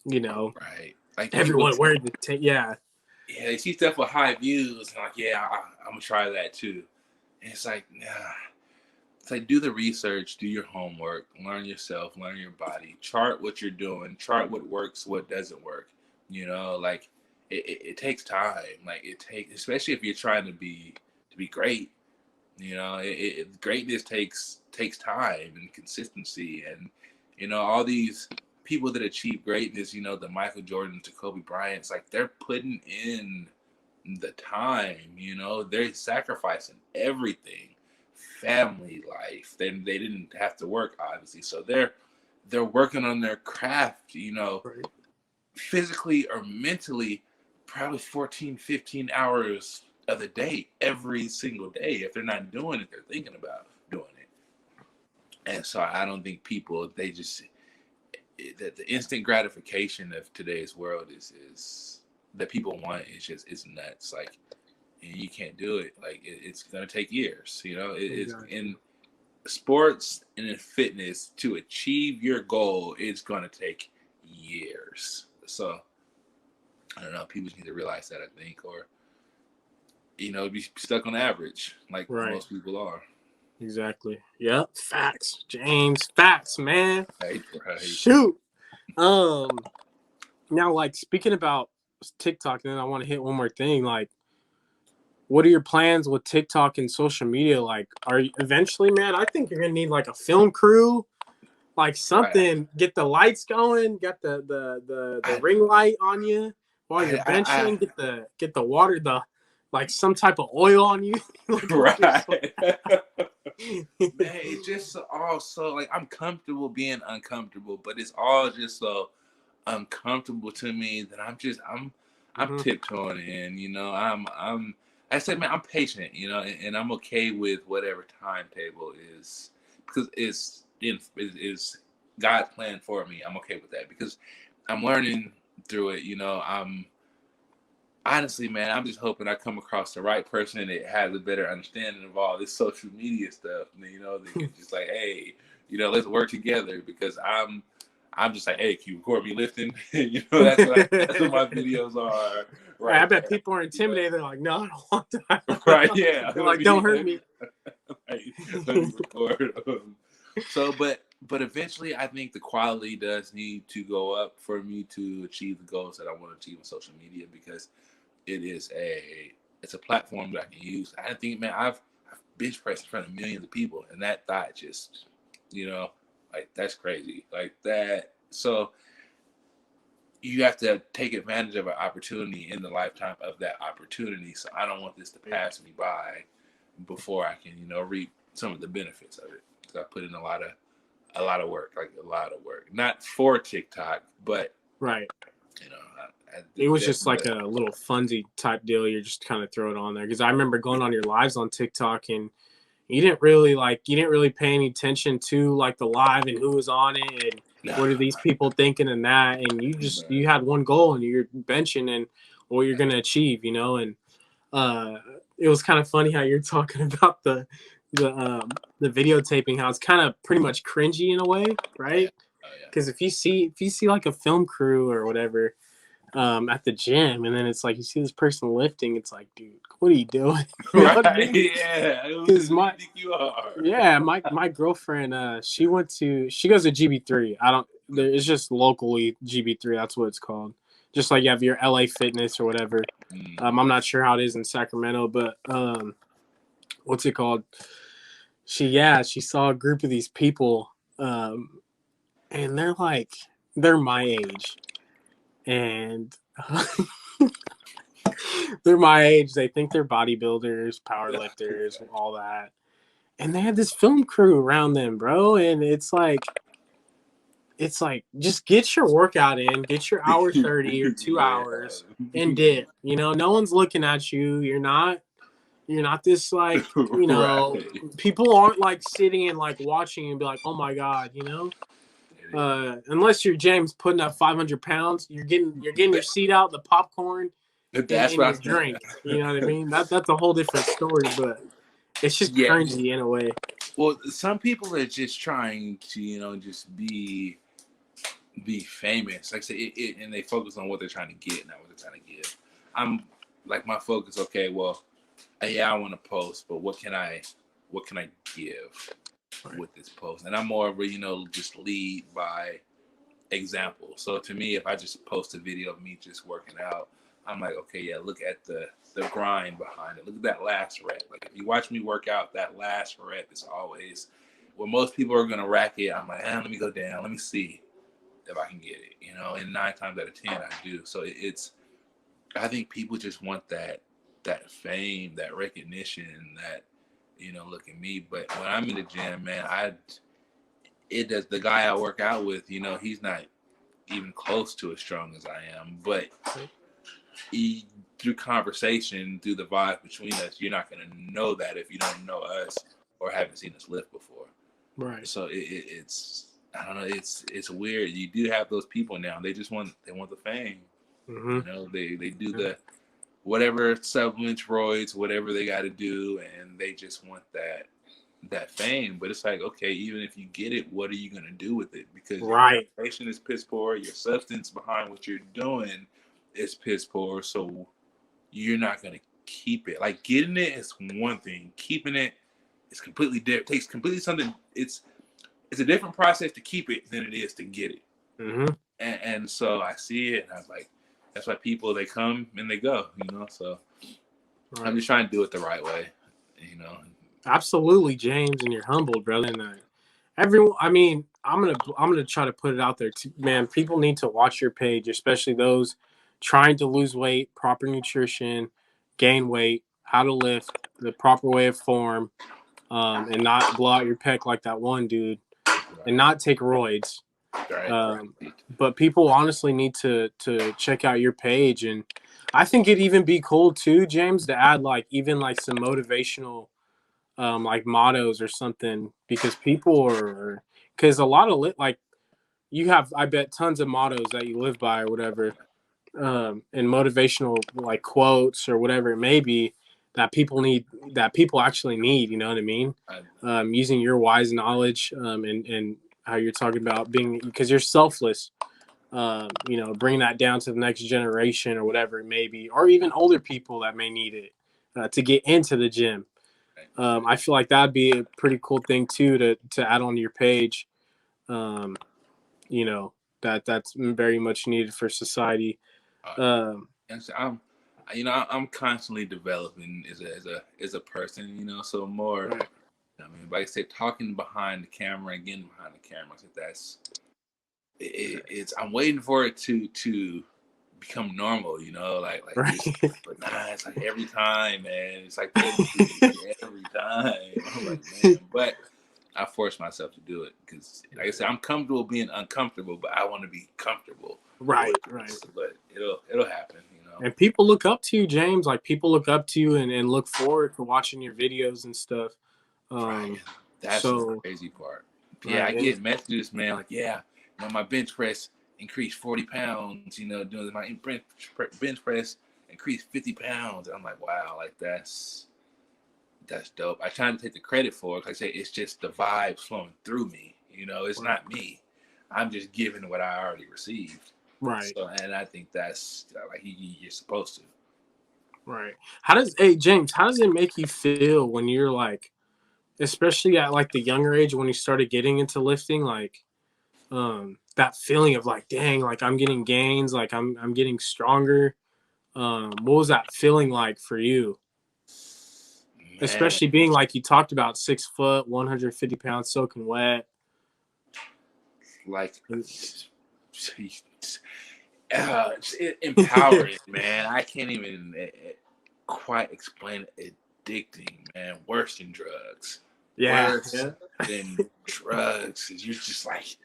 right, like everyone where the they see stuff with high views, and like, I'm gonna try that too. And it's like, nah. It's like, do the research, do your homework, learn yourself, learn your body, chart what you're doing, chart what works, what doesn't work. Like it takes time. Like especially if you're trying to be great. Greatness takes time and consistency, and all these people that achieve greatness, you know, the Michael Jordan to Kobe Bryant's, like they're putting in the time, you know, they're sacrificing everything, family life. They didn't have to work, obviously. So they're working on their craft, you know, Right. physically or mentally, probably 14, 15 hours of the day, every single day. If they're not doing it, they're thinking about doing it. And so I don't think people, they just, the instant gratification of today's world is that people want is just, it's nuts. Like, and you can't do it. Like, it's going to take years, you know, it's Exactly. in sports and in fitness to achieve your goal. It's going to take years. So I don't know. People just need to realize that, I think, or, you know, be stuck on average like Right. most people are. Exactly. Yep. Facts, James. Facts, man. Right, right. Shoot. Now, like, speaking about TikTok, and then I want to hit one more thing. Like, what are your plans with TikTok and social media? Like, are you eventually, man? I think you're gonna need like a film crew, like Right. something. Get the lights going. Get the I, ring light on you while you're I benching. Get the water, the like some type of oil on you. Like while you're right. Man, it's just all so like I'm comfortable being uncomfortable, but it's all just so uncomfortable to me that I'm Mhm. tiptoeing in, you know. I said, man, I'm patient, you know, and I'm okay with whatever timetable is because is God's plan for me. I'm okay with that because I'm learning through it, you know. I'm honestly, man, I'm just hoping I come across the right person that has a better understanding of all this social media stuff. You know, they can just like, hey, you know, let's work together because I'm just like, hey, can you record me lifting? You know, that's what my videos are I right bet there. people are You know, intimidated. They're like, no, I don't want that. right? Yeah, They're like, don't hurt me. let me record. So, but eventually, I think the quality does need to go up for me to achieve the goals that I want to achieve on social media because it is it's a platform that I can use. I think, man, I've bench pressed in front of millions of people, and that thought just, you know, like that's crazy, like that. So you have to take advantage of an opportunity in the lifetime of that opportunity. So I don't want this to pass me by before I can, you know, reap some of the benefits of it. So I put in a lot of work, like a lot of work, not for TikTok, but Right. you know, It was just like definitely. a little funsy type deal. You're just kind of throw it on there because I remember going on your lives on TikTok and you didn't really pay any attention to like the live and who was on it and Nah, what are these people thinking and that, and you had one goal and you're benching and what you're gonna achieve, you know. And uh it was kind of funny how you're talking about the videotaping, how it's kind of pretty much cringy in a way, oh yeah, right? oh yeah. Because if you see like a film crew or whatever at the gym, and then it's like you see this person lifting. It's like, dude, what are you doing? You know what I Right. mean? Yeah. Who Because do you my think you are? yeah, my girlfriend, she goes to GB3. I don't. It's just locally GB3. That's what it's called. Just like you have your LA Fitness or whatever. Mm. I'm not sure how it is in Sacramento, but what's it called? She saw a group of these people, and they're my age, and they're my age. They think they're bodybuilders, power lifters, all that. And they had this film crew around them, bro. And it's like just get your workout in, get your hour 30 or two Yeah. hours and dip. You know, no one's looking at you. You're not this like, you know, Right. people aren't like sitting and like watching and be like, oh my God, you know? It is. Unless you're James putting up 500 pounds, you're getting your seat out, the popcorn, That's and what I your was saying. drink. You know what I mean? That's a whole different story, but it's just Yeah. cringy in a way. Well, some people are just trying to, you know, just be famous. Like I said, and they focus on what they're trying to get, not what they're trying to give. I'm like my focus. Okay, well, yeah, I want to post, but what can I give Right. with this post? And I'm more of a, you know, just lead by example. So to me, if I just post a video of me just working out, I'm like, okay, yeah, look at the grind behind it. Look at that last rep. Like if you watch me work out, that last rep is always when most people are gonna rack it. I'm like, let me go down, let me see. if I can get it, you know, and 9 times out of 10 I do. So it's, I think people just want that fame, that recognition, that, you know, look at me. But when I'm in the gym, man, it does, the guy I work out with, you know, he's not even close to as strong as I am, but he, through conversation, through the vibe between us, you're not going to know that if you don't know us or haven't seen us lift before. Right. So it's, I don't know, it's weird. You do have those people now. They want the fame. Mm-hmm. You know, they do the whatever supplements, roids, whatever they got to do, and they just want that fame. But it's like, okay, even if you get it, what are you gonna do with it? Because right, your preparation is piss poor, your substance behind what you're doing is piss poor, so you're not gonna keep it. Like, getting it is one thing, keeping it is completely different. Takes completely something. It's a different process to keep it than it is to get it. Mm-hmm. And so I see it, and I was like, that's why people, they come and they go, you know. So Right. I'm just trying to do it the right way, you know. Absolutely, James, and you're humbled, brother. And everyone, I mean, I'm gonna try to put it out there too, man. People need to watch your page, especially those trying to lose weight, proper nutrition, gain weight, how to lift, the proper way of form, and not blow out your pec like that one dude, and not take roids. But people honestly need to check out your page, and I think it'd even be cool too, James, to add like even like some motivational like mottos or something, because people are, because a lot of like you have, I bet, tons of mottos that you live by or whatever, and motivational like quotes or whatever it may be that people actually need, you know what I mean? Using your wise knowledge, and how you're talking about being, because you're selfless, you know, bring that down to the next generation or whatever it may be, or even older people that may need it to get into the gym. I feel like that'd be a pretty cool thing too to add on to your page. You know, that's very much needed for society. And so I'm constantly developing as a person, you know. So more, Right. I mean, like I said, talking behind the camera and getting behind the camera, so that's it's. I'm waiting for it to become normal, you know, like Right. but nah, it's like every time, man, it's like every time. I'm like, man, but I force myself to do it because, like I said, I'm comfortable being uncomfortable, but I want to be comfortable. Right. But it'll happen, you know. And people look up to you, James. Like, people look up to you and look forward to watching your videos and stuff. Right. That's the crazy part. Yeah, right. I get messages, man, like, yeah, you know, my bench press increased 40 pounds, you know, doing my bench press increased 50 pounds. And I'm like, wow, like that's dope. I try to take the credit for it, because I say it's just the vibes flowing through me. You know, it's not me. I'm just giving what I already received. Right. So, and I think that's like you're supposed to. Right. James, how does it make you feel when you're like, especially at like the younger age when you started getting into lifting, like that feeling of like, dang, like I'm getting gains, like I'm getting stronger. What was that feeling like for you? Man. Especially being like, you talked about 6 foot, 150 pounds soaking wet. Like, empowering, man. I can't even quite explain it. Addicting, man. Worse than drugs. Worse than drugs. You're just like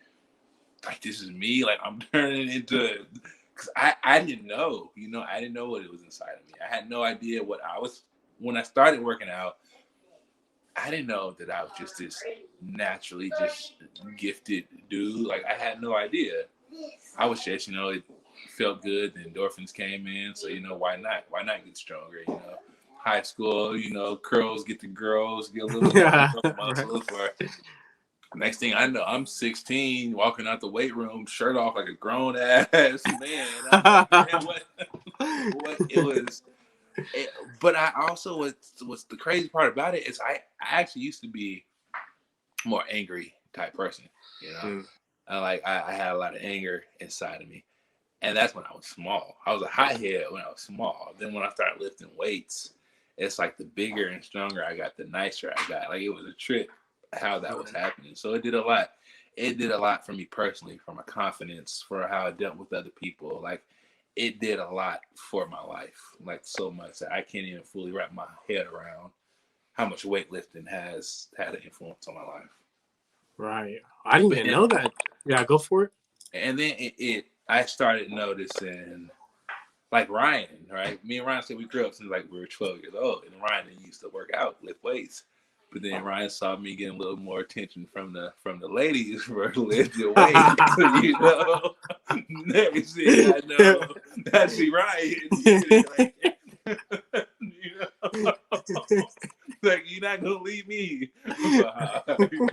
this is me. Like, I'm turning into, because I didn't know, you know, I didn't know what it was inside of me. I had no idea what I was when I started working out. I didn't know that I was just this naturally just gifted dude. Like, I had no idea. I was just, you know, it felt good. The endorphins came in, so, you know, why not? Why not get stronger? You know, high school, you know, curls get the girls, get a little muscles. Right. Next thing I know, I'm 16, walking out the weight room, shirt off like a grown ass man. I'm like, man, what it was. But I also, what's the crazy part about it is I actually used to be more angry type person, you know. I had a lot of anger inside of me, and that's when I was small. I was a hothead when I was small. Then when I started lifting weights, it's like the bigger and stronger I got, the nicer I got. Like, it was a trip how that was happening. So it did a lot. it did a lot for me personally, for my confidence, for how I dealt with other people. Like, it did a lot for my life, like so much that I can't even fully wrap my head around how much weightlifting has had an influence on my life. Right. I didn't But even then, know that. Yeah, go for it. and then I started noticing, like Ryan, right? Me and Ryan said we grew up since like we were 12 years old, and Ryan used to work out, lift weights. But then Ryan saw me getting a little more attention from the ladies for lifting weights. You know, next thing I know, I see Ryan sitting like, you know, like you're not gonna leave me behind.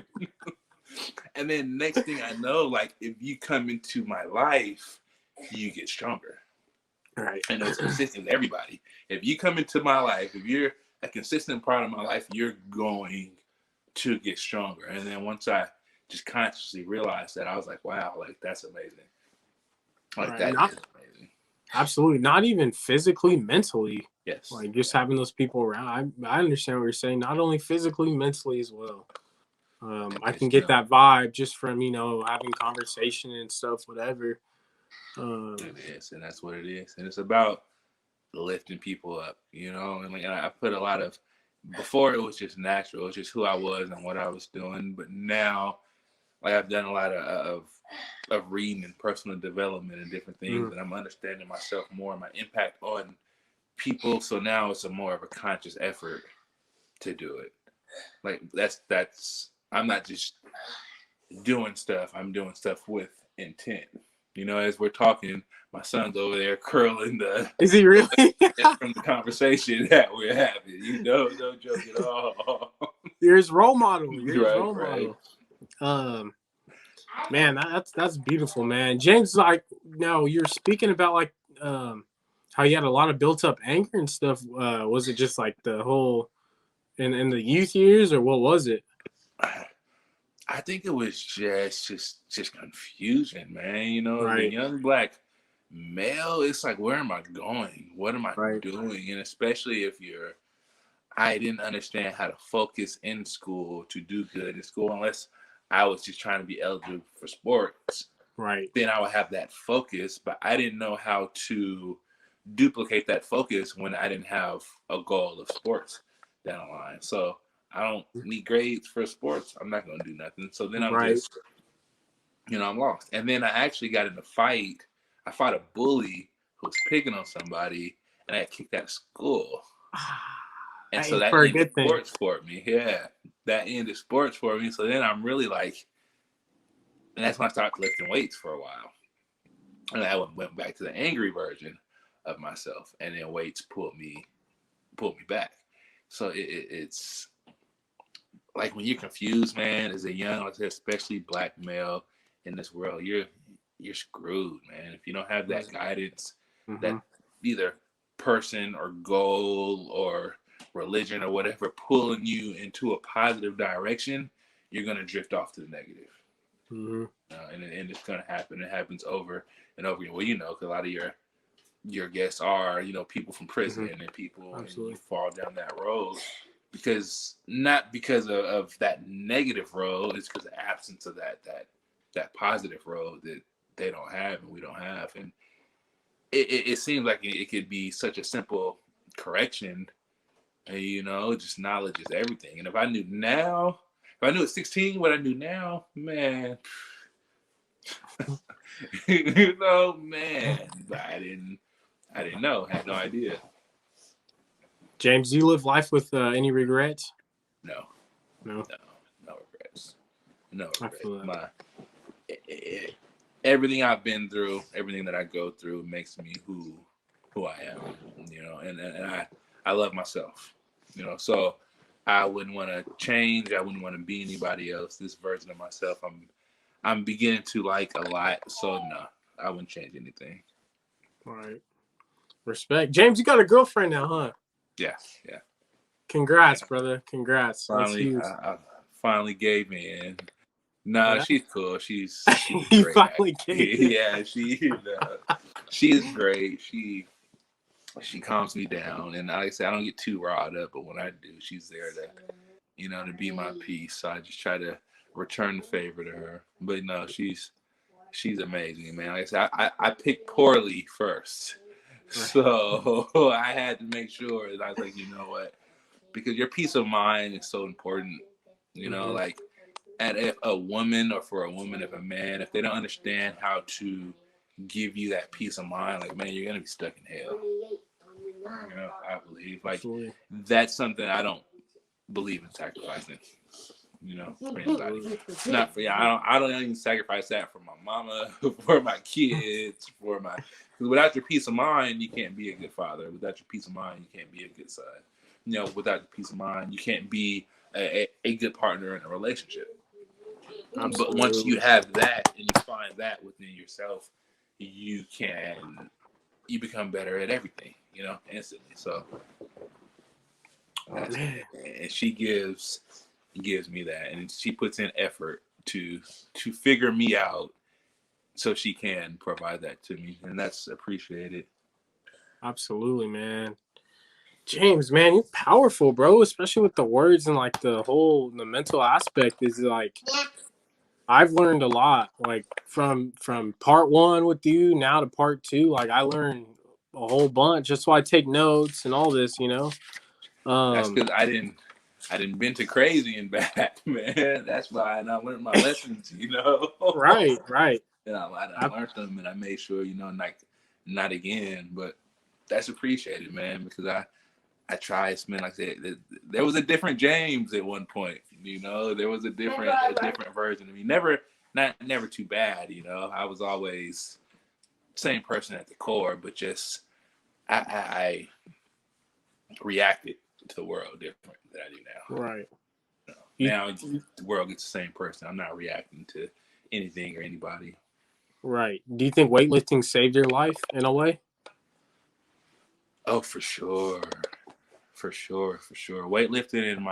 And then next thing I know, like if you come into my life, you get stronger. Right. And it's consistent with everybody. If you come into my life, if you're a consistent part of my life, you're going to get stronger. And then once I just consciously realized that, I was like, wow, like that's amazing. Like Right. that is amazing. Absolutely. Not even physically, mentally. Yes. Like just having those people around. I understand what you're saying. Not only physically, mentally as well. I can get that vibe just from, having conversation and stuff, whatever. It is, and that's what it is. And it's about lifting people up, and like I put a lot of, before it was just natural, it was just who I was and what I was doing. But now, like I've done a lot of reading and personal development and different things, and I'm understanding myself more and my impact on people. So now it's more of a conscious effort to do it. Like that's I'm not just doing stuff. I'm doing stuff with intent. As we're talking, my son's over there curling the. Is he really? From the conversation that we're having, no joke at all. You're his role model. You're his Right, role right. model. Man, that's beautiful, man. James, like, now you're speaking about like how you had a lot of built up anger and stuff. Was it just like the whole in the youth years, or what was it? I think it was just confusion, man. As a Right. young black male, it's like, where am I going? What am I Right. doing? And especially if I didn't understand how to focus in school to do good in school, unless I was just trying to be eligible for sports. Right. Then I would have that focus, but I didn't know how to duplicate that focus when I didn't have a goal of sports down the line. So I don't need grades for sports. I'm not going to do nothing. So then I'm Right. just, I'm lost. And then I actually got in a fight. I fought a bully who was picking on somebody, and I got kicked out of school. And so that ended sports for me. Yeah, that ended sports for me. So then I'm really like, and that's when I started lifting weights for a while. And I went back to the angry version of myself, and then weights pulled me back. So it's like when you're confused, man, as a young, especially black male in this world, you're screwed, man. If you don't have that guidance, that either person or goal or religion or whatever pulling you into a positive direction, you're gonna drift off to the negative. And it's gonna happen. It happens over and over again. Well, because a lot of your guests are, people from prison and people, and you fall down that road not because of that negative road. It's because of the absence of that positive road that they don't have and we don't have. And it seems like it could be such a simple correction. And, just knowledge is everything. And if I knew at 16 what I knew now, man, man, but I didn't know. I had no idea. James, do you live life with any regrets? No regrets. No regrets. Everything I've been through, everything that I go through makes me who I am, and I love myself, so I wouldn't want to change. I wouldn't want to be anybody else. This version of myself, I'm beginning to like a lot. So no, I wouldn't change anything. All right. Respect. James, you got a girlfriend now, huh? Yeah. Congrats, brother. Congrats. Finally, I finally gave in. No, she's cool. She's you great. Finally gave in. Yeah, she's great. She calms me down, and like I said, I don't get too riled up, but when I do, she's there to, to be my peace. So I just try to return the favor to her. But no, she's amazing, man. Like I said, I picked poorly first, so I had to make sure that I was like, you know what, because your peace of mind is so important. You know, like at if a woman or for a woman, if a man, if they don't understand how to give you that peace of mind, like man, you're gonna be stuck in hell. You know, I believe like Absolutely. that's something I don't believe in sacrificing. You know, for anybody. Not for yeah. I don't even sacrifice that for my mama, for my kids, for my. Because without your peace of mind, you can't be a good father. Without your peace of mind, you can't be a good son. You know, without your peace of mind, you can't be a good partner in a relationship. But once you have that and you find that within yourself, you become better at everything. You know, instantly. So, and she gives me that, and she puts in effort to figure me out so she can provide that to me, and that's appreciated. Absolutely, man. James, man, you're powerful, bro, especially with the words and like the mental aspect is like I've learned a lot like from part 1 with you now to part 2. Like I learned a whole bunch. That's why I take notes and all this, you know. That's because I didn't been to crazy and back, man. That's why, and I learned my lessons, you know. Right. And I learned them, and I made sure, you know, not again. But that's appreciated, man, because I tried, man. Like I said, there was a different James at one point, you know. There was a different version of me. Never too bad, you know. I was always same person at the core, but just I reacted to the world different than I do now. Right. Now the world gets the same person. I'm not reacting to anything or anybody. Right. Do you think weightlifting saved your life in a way? Oh, for sure. Weightlifting and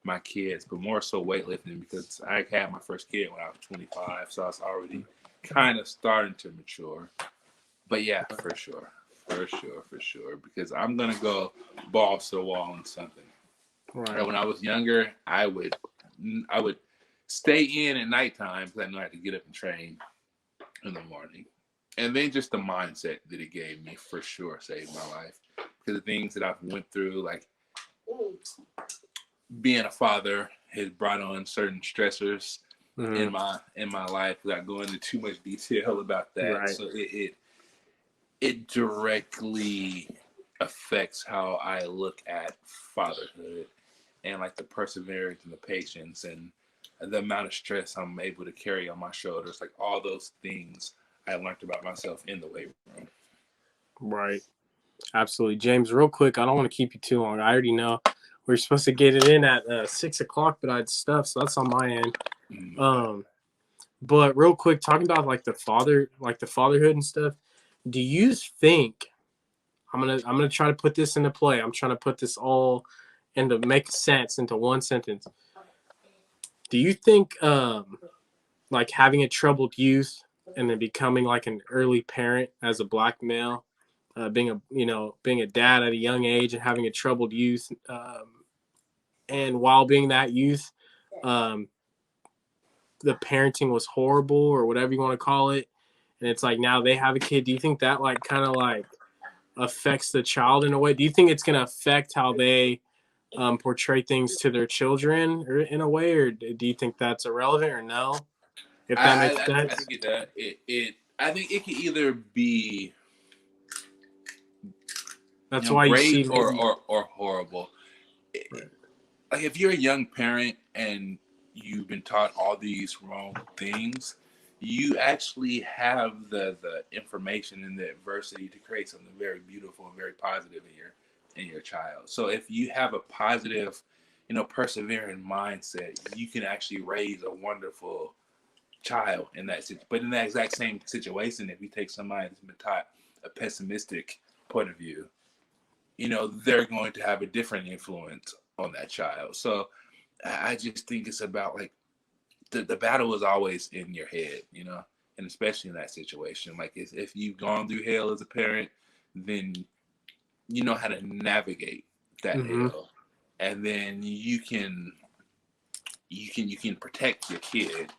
my kids, but more so weightlifting because I had my first kid when I was 25, so I was already kind of starting to mature. But yeah, for sure, because I'm gonna go balls to the wall on something. Right. When I was younger, I would stay in at nighttime because I knew I had to get up and train in the morning. And then just the mindset that it gave me for sure saved my life. Because the things that I've went through, like being a father, has brought on certain stressors in my life without going into too much detail about that. Right. So it directly affects how I look at fatherhood and like the perseverance and the patience and the amount of stress I'm able to carry on my shoulders, like all those things I learned about myself in the weight room. Right. Absolutely. James, real quick, I don't want to keep you too long. I already know we're supposed to get it in at 6 o'clock, but I had stuff, so that's on my end. But real quick, talking about like the fatherhood and stuff, do you think I'm gonna try to put this into play. I'm trying to put this all into make sense into one sentence. Do you think like having a troubled youth and then becoming like an early parent as a black male, being a dad at a young age and having a troubled youth, and while being that youth, the parenting was horrible or whatever you want to call it, and it's like now they have a kid. Do you think that like kind of like affects the child in a way? Do you think it's going to affect how they portray things to their children or in a way, or do you think that's irrelevant or no? If that makes sense. I think it does. I think it can either be that's why great you see or horrible. Right. Like if you're a young parent and you've been taught all these wrong things, you actually have the information and the adversity to create something very beautiful and very positive in your child. So if you have a positive, persevering mindset, you can actually raise a wonderful child in that situation. But in that exact same situation, if you take somebody that's been taught a pessimistic point of view, they're going to have a different influence on that child. So I just think it's about like the battle is always in your head, and especially in that situation. Like if you've gone through hell as a parent, then you know how to navigate that hell, and then you can you can protect your kid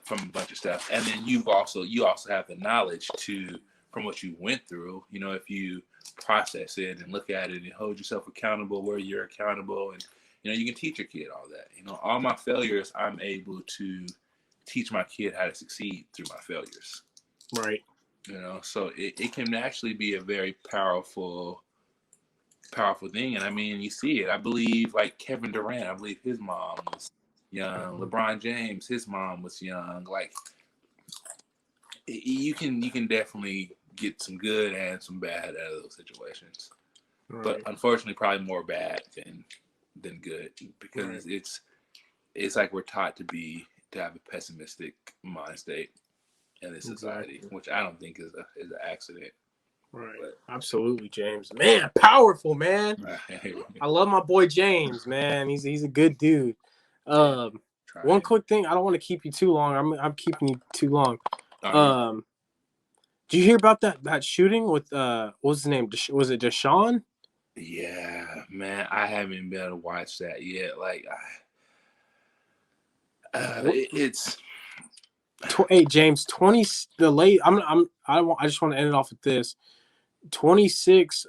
from a bunch of stuff, and then you also have the knowledge to from what you went through. You know, if you process it and look at it and hold yourself accountable where you're accountable, and you know, you can teach your kid all that. You know, all my failures, I'm able to teach my kid how to succeed through my failures. Right. You know, so it can actually be a very powerful thing. And I mean, you see it. I believe like Kevin Durant, I believe his mom was young. LeBron James, his mom was young. Like you can definitely get some good and some bad out of those situations. Right. But unfortunately, probably more bad than good, because it's like we're taught to have a pessimistic mind state in this society, which I don't think is an accident. Right. But, absolutely, James. Man, powerful, man. I love my boy James, man. He's a good dude. One quick thing. I don't want to keep you too long. I'm keeping you too long. Did you hear about that shooting with what was his name? Was it Deshaun? Yeah, man. I haven't been able to watch that yet. Like, it's. Hey James, 20 the late. I just want to end it off with this. 26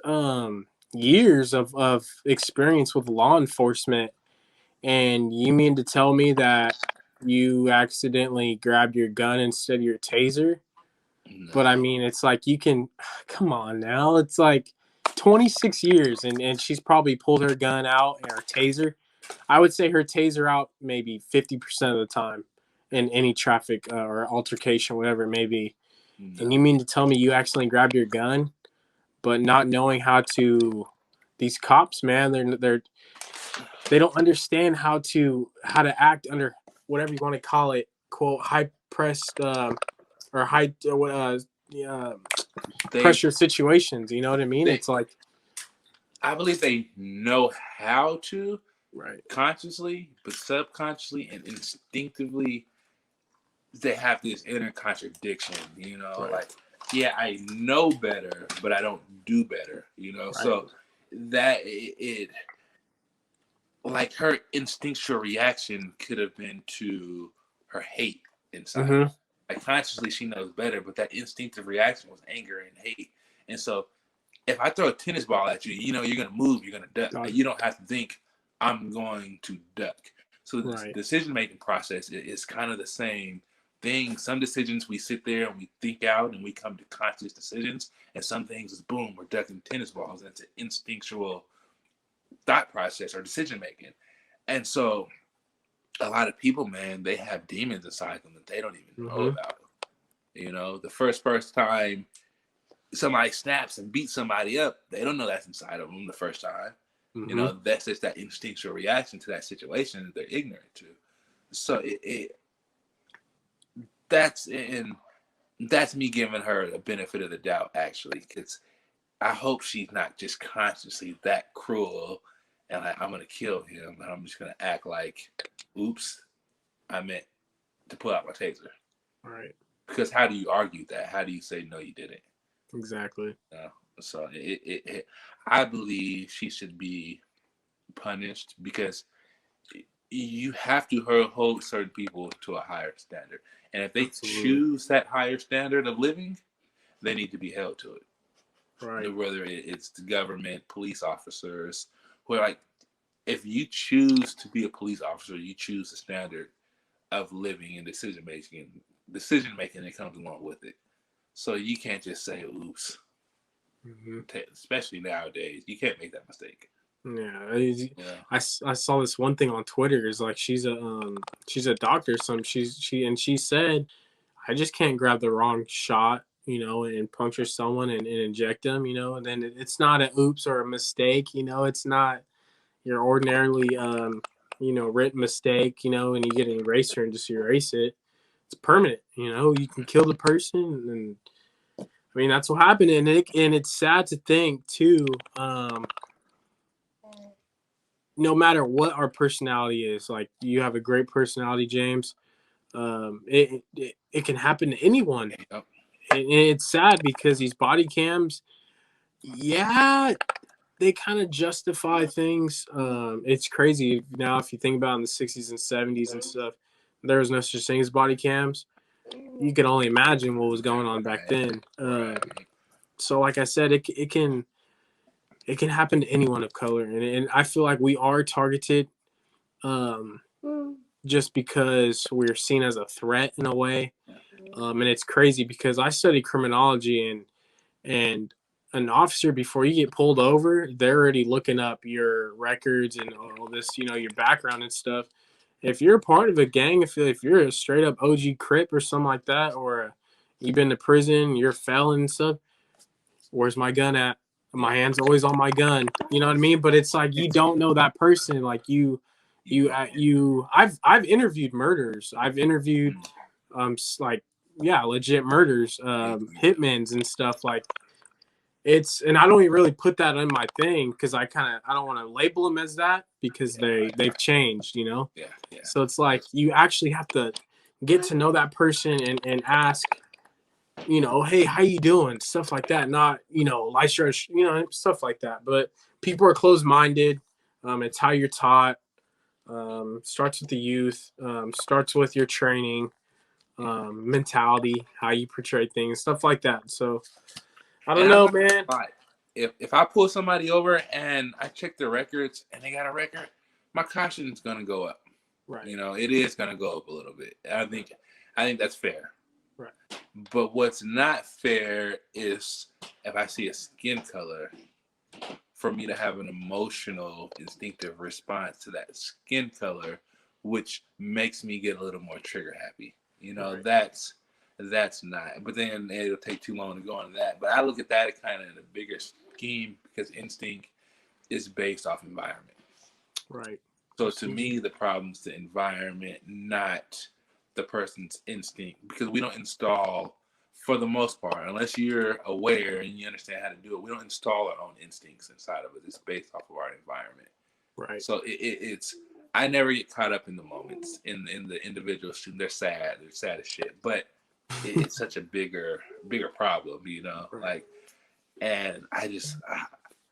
years of experience with law enforcement, and you mean to tell me that you accidentally grabbed your gun instead of your taser? No. But I mean, it's like you can come on now. It's like 26 years, and she's probably pulled her gun out and her taser. I would say her taser out maybe 50% of the time in any traffic or altercation, whatever it may be. No. And you mean to tell me you accidentally grabbed your gun, but not knowing how to? These cops, man, they don't understand how to act under whatever you want to call it, quote, high pressed or high pressure situations. You know what I mean? It's like, I believe they know how to, right, consciously, but subconsciously and instinctively, they have this inner contradiction. You know, right. Like, yeah, I know better, but I don't do better. You know, right. So that it like her instinctual reaction could have been to her hate inside. Mm-hmm. Like consciously she knows better, but that instinctive reaction was anger and hate. And so if I throw a tennis ball at you, you know, you're going to move, you're going to duck. Right. You don't have to think, I'm going to duck. So the decision-making process is kind of the same thing. Some decisions we sit there and we think out and we come to conscious decisions. And some things is boom, we're ducking tennis balls. That's an instinctual thought process or decision-making. And so a lot of people, man, they have demons inside them that they don't even know about. You know, the first time somebody snaps and beats somebody up, they don't know that's inside of them the first time. Mm-hmm. You know, that's just that instinctual reaction to that situation that they're ignorant to. So that's me giving her the benefit of the doubt, actually, because I hope she's not just consciously that cruel and like, I'm going to kill him and I'm just going to act like, oops, I meant to pull out my taser. Right. Because how do you argue that? How do you say, no, you didn't? Exactly. So I believe she should be punished because you have to hold certain people to a higher standard. And if they choose that higher standard of living, they need to be held to it. Right. Whether it's the government, police officers, where like, if you choose to be a police officer, you choose the standard of living and decision making that comes along with it. So you can't just say, oops. Mm-hmm. Especially nowadays, you can't make that mistake. Yeah. I saw this one thing on Twitter. Is like she's a doctor. She said, I just can't grab the wrong shot, you know, and puncture someone and inject them, you know, and then it's not an oops or a mistake, you know, it's not your ordinarily you know, written mistake, you know, and you get an eraser and just erase it. It's permanent, you know. You can kill the person, and I mean that's what happened. And it's sad to think too. No matter what our personality is, like you have a great personality, James. It can happen to anyone. And it's sad because these body cams, yeah, they kind of justify things. It's crazy now if you think about in the 60s and 70s and stuff. There was no such thing as body cams. You can only imagine what was going on back then. So, like I said, it can happen to anyone of color, and I feel like we are targeted, just because we're seen as a threat in a way. And it's crazy because I study criminology, and an officer, before you get pulled over, they're already looking up your records and all this, your background and stuff. If you're a part of a gang, if you're a straight up OG Crip or something like that, or you've been to prison, you're a felon and stuff, where's my gun at? My hand's always on my gun. You know what I mean? But it's like you don't know that person. Like I've interviewed murderers. I've interviewed like, yeah, legit murders, hitmans and stuff. Like, and I don't even really put that in my thing because I don't want to label them as that because they've changed, Yeah. So it's like you actually have to get to know that person and ask, hey, how you doing? Stuff like that. Not, light shirt, stuff like that. But people are closed-minded. It's how you're taught. Starts with the youth. Starts with your training, mentality, how you portray things, stuff like that. So I don't know, man. If I pull somebody over and I check their records and they got a record, my caution is gonna go up. Right. It is gonna go up a little bit. I think that's fair. Right. But what's not fair is if I see a skin color, for me to have an emotional, instinctive response to that skin color, which makes me get a little more trigger happy. Right. That's not. But then it'll take too long to go on that. But I look at that kind of in a bigger scheme because instinct is based off environment. Right. So to me, the problem's the environment, not the person's instinct, because we don't install, for the most part, unless you're aware and you understand how to do it, we don't install our own instincts inside of us. It's based off of our environment. Right. So it's I never get caught up in the moments in the individual shooting. They're sad as shit, but it's such a bigger problem, Right. Like, and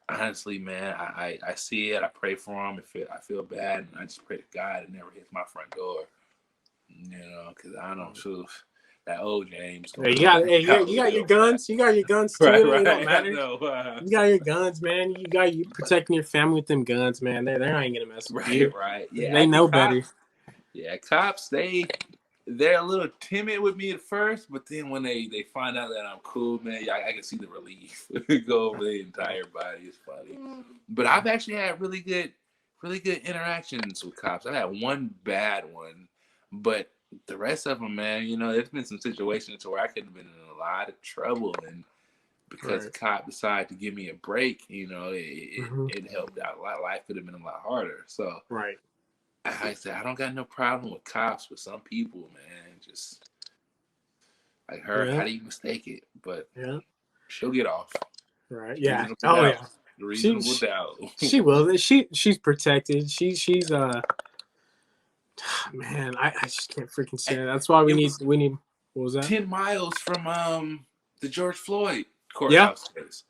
honestly, man, I see it. I pray for them. I feel bad, and I just pray to God it never hits my front door. Because I don't choose that old James. Hey, you got your guns. You got your guns too. Right. It don't matter. You got your guns, man. You protecting your family with them guns, man. They ain't gonna mess with you. Right. Yeah. They know better. Yeah, cops, they're a little timid with me at first, but then when they find out that I'm cool, man, I can see the relief go over the entire body. It's funny. But I've actually had really good interactions with cops. I've had one bad one, but the rest of them, man, there's been some situations where I could have been in a lot of trouble, and because the cop decided to give me a break, it helped out a lot. Life could have been a lot harder. So right. I said, I don't got no problem with cops, but some people, man, just like her, how do you mistake it? But she'll get off. Right. Yeah. Reasonable doubt. She will. She's protected. She's man, I just can't freaking say it. That's why we need what was that? 10 miles from the George Floyd courthouse case.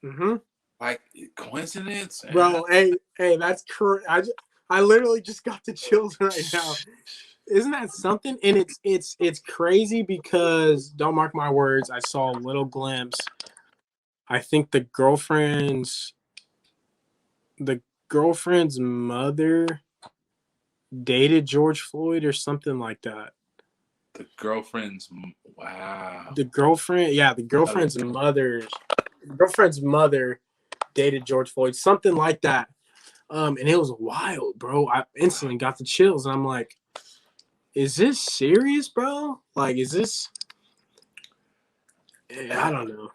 Mm-hmm. Like, coincidence? Bro, hey, that's correct. I literally just got the chills right now. Isn't that something? And it's crazy because, don't mark my words, I saw a little glimpse. I think the girlfriend's mother dated George Floyd or something like that. The girlfriend's mother dated George Floyd, something like that. And it was wild, bro. I instantly got the chills, and I'm like, is this serious, bro? Like, is this? I don't know.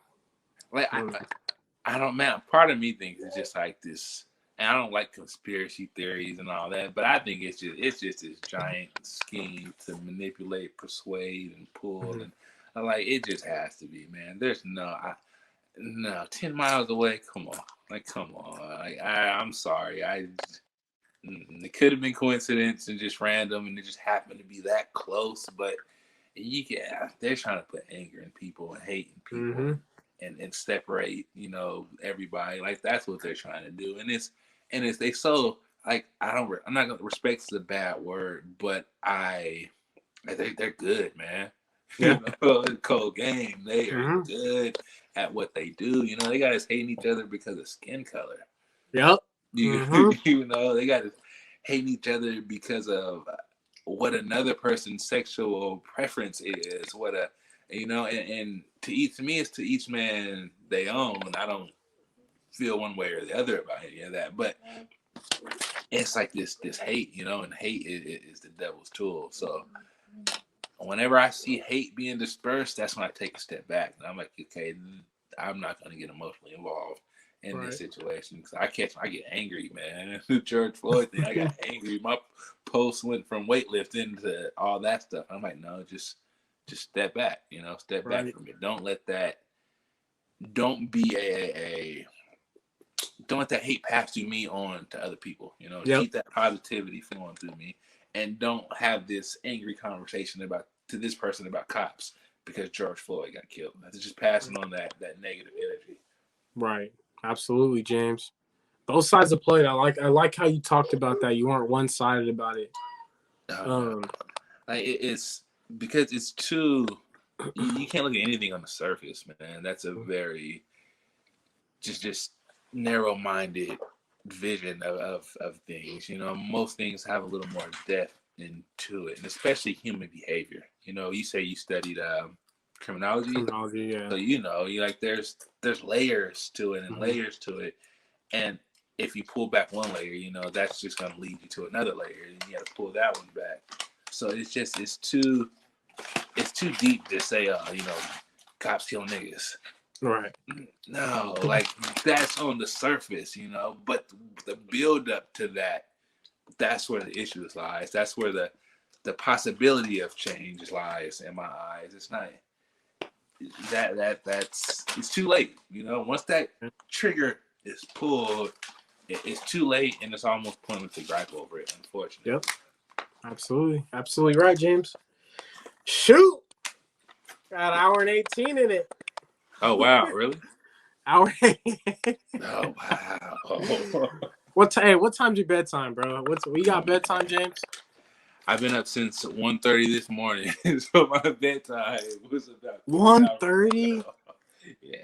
Like, I don't, man. Part of me thinks it's just like this, and I don't like conspiracy theories and all that, but I think it's just this giant scheme to manipulate, persuade, and pull, and like it just has to be, man. There's no 10 miles away. Come on. Like, I'm sorry. It could have been coincidence and just random, and it just happened to be that close. But they're trying to put anger in people and hate in people, and separate, everybody. Like that's what they're trying to do. And it's they so like I'm not gonna respect is a bad word, but they're good, man. Yeah. Cold game. They are good at what they do. They got us hating each other because of skin color. Yep. They got us hating each other because of what another person's sexual preference is. And to me, it's to each man they own. I don't feel one way or the other about any of that, but it's like this hate, and hate is the devil's tool. So whenever I see hate being dispersed, that's when I take a step back. And I'm like, okay, I'm not going to get emotionally involved in this situation because I get angry, man. The George Floyd thing, I got angry. My post went from weightlifting to all that stuff. I'm like, no, just step back, step back from it. Don't let that. Don't be don't let that hate pass through me on to other people. Keep that positivity flowing through me, and don't have this angry conversation to this person about cops because George Floyd got killed. That's just passing on that negative energy. Right. Absolutely, James. Both sides of play. I like how you talked about that. You weren't one-sided about it. It's because it's too. You can't look at anything on the surface, man. That's a very just narrow-minded vision of things. Most things have a little more depth into it, and especially human behavior. You say you studied criminology, yeah. so you like there's layers to it and layers to it, and if you pull back one layer, that's just going to lead you to another layer, and you got to pull that one back. So it's too deep to say, cops kill niggas. Right. No, like that's on the surface, but the build up to that's where the issues lies. That's where the possibility of change lies in my eyes. It's not it's too late. Once that trigger is pulled, it's too late, and it's almost pointless to gripe over it, unfortunately. Yep. Absolutely right, James. Shoot! Got an hour and 18 in it. Oh, wow. Really? Hour. Oh, wow. What time's your bedtime, bro? We got bedtime, James? I've been up since 1:30 this morning, so my bedtime was about 1:30. Yeah.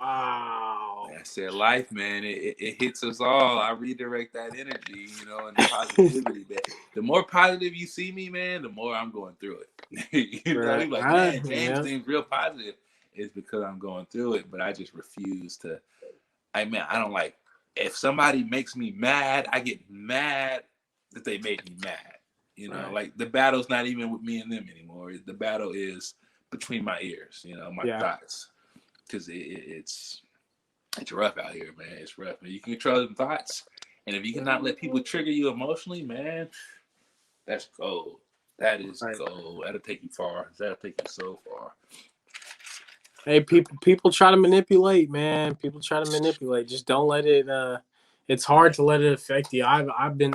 Wow. I said, life, man, it hits us all. I redirect that energy, and the positivity. The more positive you see me, man, the more I'm going through it. You're like, man, James seems real positive. It's because I'm going through it, but I just refuse to. I don't like. If somebody makes me mad, I get mad that they made me mad. Like the battle's not even with me and them anymore. The battle is between my ears, my thoughts. Because it's rough out here, man. It's rough. You can control them thoughts, and if you cannot let people trigger you emotionally, man, that's gold. That is gold. That'll take you far. That'll take you so far. Hey, people try to manipulate, man. People try to manipulate. Just don't let it. It's hard to let it affect you. I've been,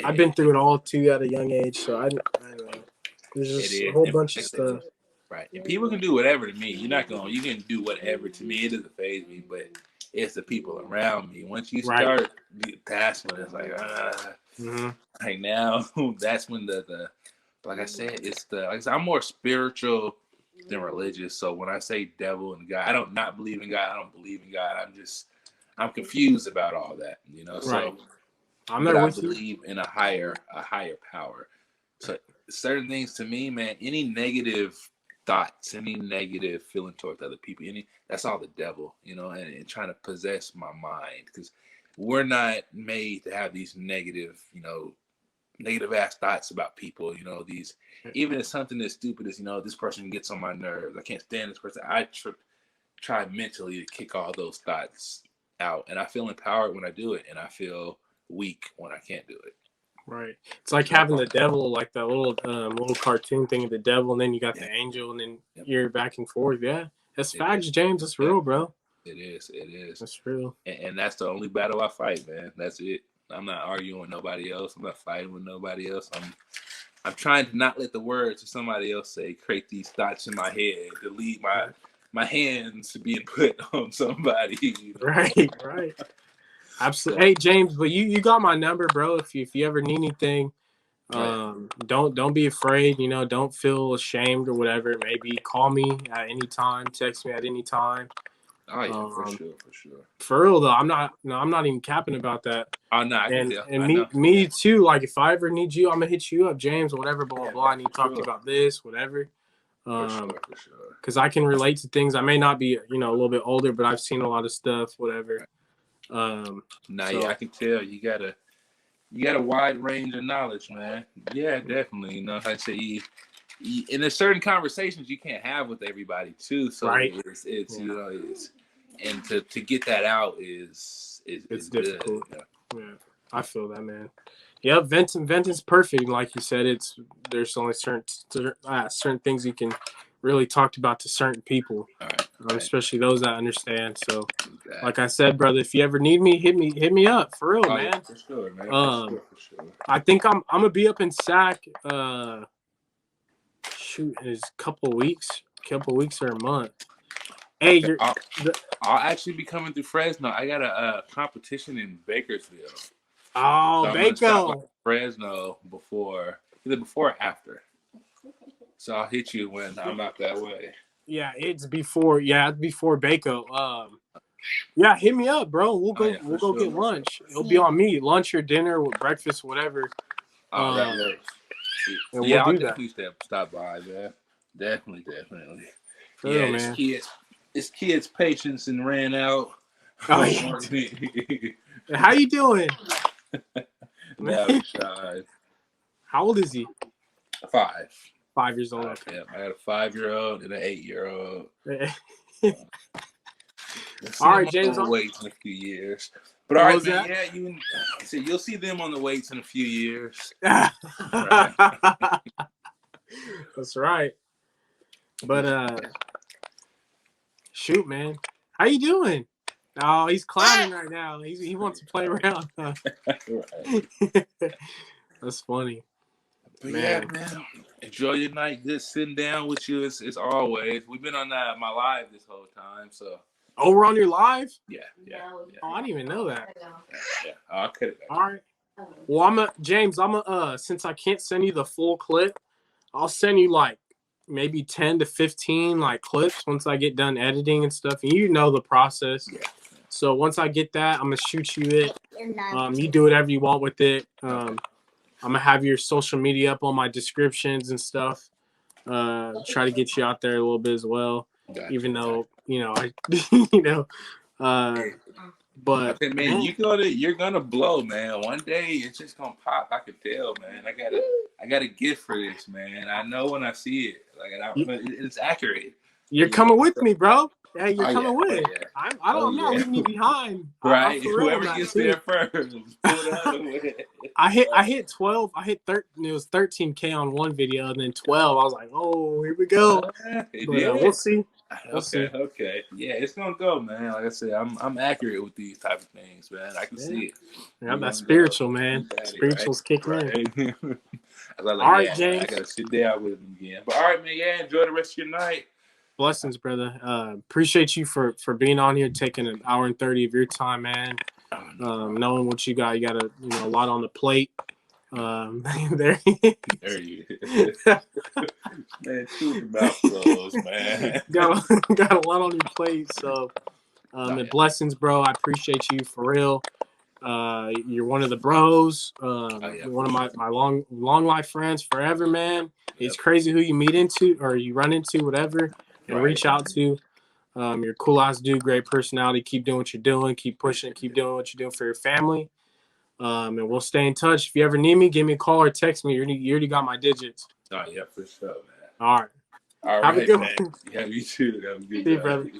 I've been through it all too at a young age. So I know. There's just a whole bunch of stuff. Right. And people can do whatever to me. You can do whatever to me. It doesn't faze me, but it's the people around me. Once you start, that's when it's like, like now, that's when the like I said, I'm more spiritual than religious. So when I say devil and God, I don't not believe in God. I don't believe in God. I'm confused about all that, So I believe in a higher power. So certain things to me, man, any negative thoughts, any negative feeling towards other people, that's all the devil, and trying to possess my mind, because we're not made to have these negative ass thoughts about people, these, even if something as stupid as, this person gets on my nerves, I can't stand this person. I try mentally to kick all those thoughts out, and I feel empowered when I do it, and I feel weak when I can't do it. Right. It's like having the devil, like that little cartoon thing of the devil, and then you got the angel, and then you're back and forth. Yeah. That's facts, James. That's real, bro. It is. That's real. And that's the only battle I fight, man. That's it. I'm not arguing with nobody else. I'm not fighting with nobody else. I'm trying to not let the words of somebody else say create these thoughts in my head to lead my hands being put on somebody. You know? Right. Absolutely. Hey James, but you got my number, bro. If you ever need anything, don't be afraid. You know, don't feel ashamed or whatever. Maybe call me at any time, text me at any time. Oh yeah, for sure. For real though, I'm not even capping about that. Oh no, I can tell. And me too. Like if I ever need you, I'm gonna hit you up, James, whatever, blah blah. I need to talk to you about this, whatever. For sure. Because I can relate to things. I may not be, a little bit older, but I've seen a lot of stuff, whatever. Yeah, I can tell you got a wide range of knowledge, man. Yeah, definitely. You know, like I say, and there's certain conversations you can't have with everybody too. So it's and to get that out is difficult. Good. Yeah, I feel that, man. Yep, venting's perfect. Like you said, there's only certain things you can really talk about to certain people, especially those that understand. So, like I said, brother, if you ever need me, hit me up for real, man. Yeah, for sure, man. For sure. I think I'm gonna be up in SAC. In a couple weeks or a month. Hey, I'll actually be coming through Fresno. I got a competition in Bakersfield. Oh, so Baco. Fresno either before or after. So I'll hit you when I'm out that way. Yeah, it's before Baco. Yeah, hit me up, bro. We'll go get lunch. It'll be on me. Lunch or dinner or breakfast, whatever. That works. Yeah, I'll definitely stop by, man. Definitely. Real, man. This kid's patience and ran out. Oh, yeah. How you doing? No, shy. How old is he? 5. 5 years old. Yeah, I got a 5-year-old and an 8-year-old. All right, James. On the weights in a few years. But all right, man. Yeah, you'll see them on the weights in a few years. That's right. But shoot, man, how you doing? Oh, he's clowning right now. He wants to play around. That's funny. But man. Enjoy your night. Good sitting down with you as always. We've been on my live this whole time, so. Oh, we're on your live? Yeah. Oh, I didn't even know that. Yeah. I'll cut it back. All right. Well, James, since I can't send you the full clip, I'll send you like maybe 10 to 15 like clips once I get done editing and stuff. And you know the process. Yeah. So once I get that, I'm gonna shoot you it. You do whatever you want with it. I'm gonna have your social media up on my descriptions and stuff. Try to get you out there a little bit as well. Even though but man, you're gonna blow, man. One day it's just gonna pop. I can tell, man. I got a gift for this, man. I know when I see it. It's accurate. You're coming with me, bro. Yeah, you're coming with. Yeah. I don't know. Leave me behind. Right. Whoever gets there first. I hit 12. It was 13K on one video, and then 12. I was like, oh, here we go. We'll see. Okay. Yeah, it's gonna go, man. Like I said, I'm accurate with these type of things, man. I can see it. Yeah, that's spiritual, man. Spiritual's kicking in. All right, James. I gotta sit down with him again. But all right, man. Yeah, enjoy the rest of your night. Blessings, brother. Appreciate you for being on here, taking an hour and 30 of your time, man. Knowing what you got a lot on the plate. There you man, shoot your mouth closed, man. got a lot on your plate. So blessings, bro. I appreciate you for real. You're one of the bros. You're one of my long life friends forever, man. It's crazy who you meet into or you run into, whatever, and reach out to. You're a cool ass dude, great personality. Keep doing what you're doing. Keep pushing. Keep doing what you're doing for your family. And we'll stay in touch. If you ever need me, give me a call or text me. You already got my digits. Oh yeah, for sure, man. All right. Have a good one. Yeah, you too. Have a good day, brother.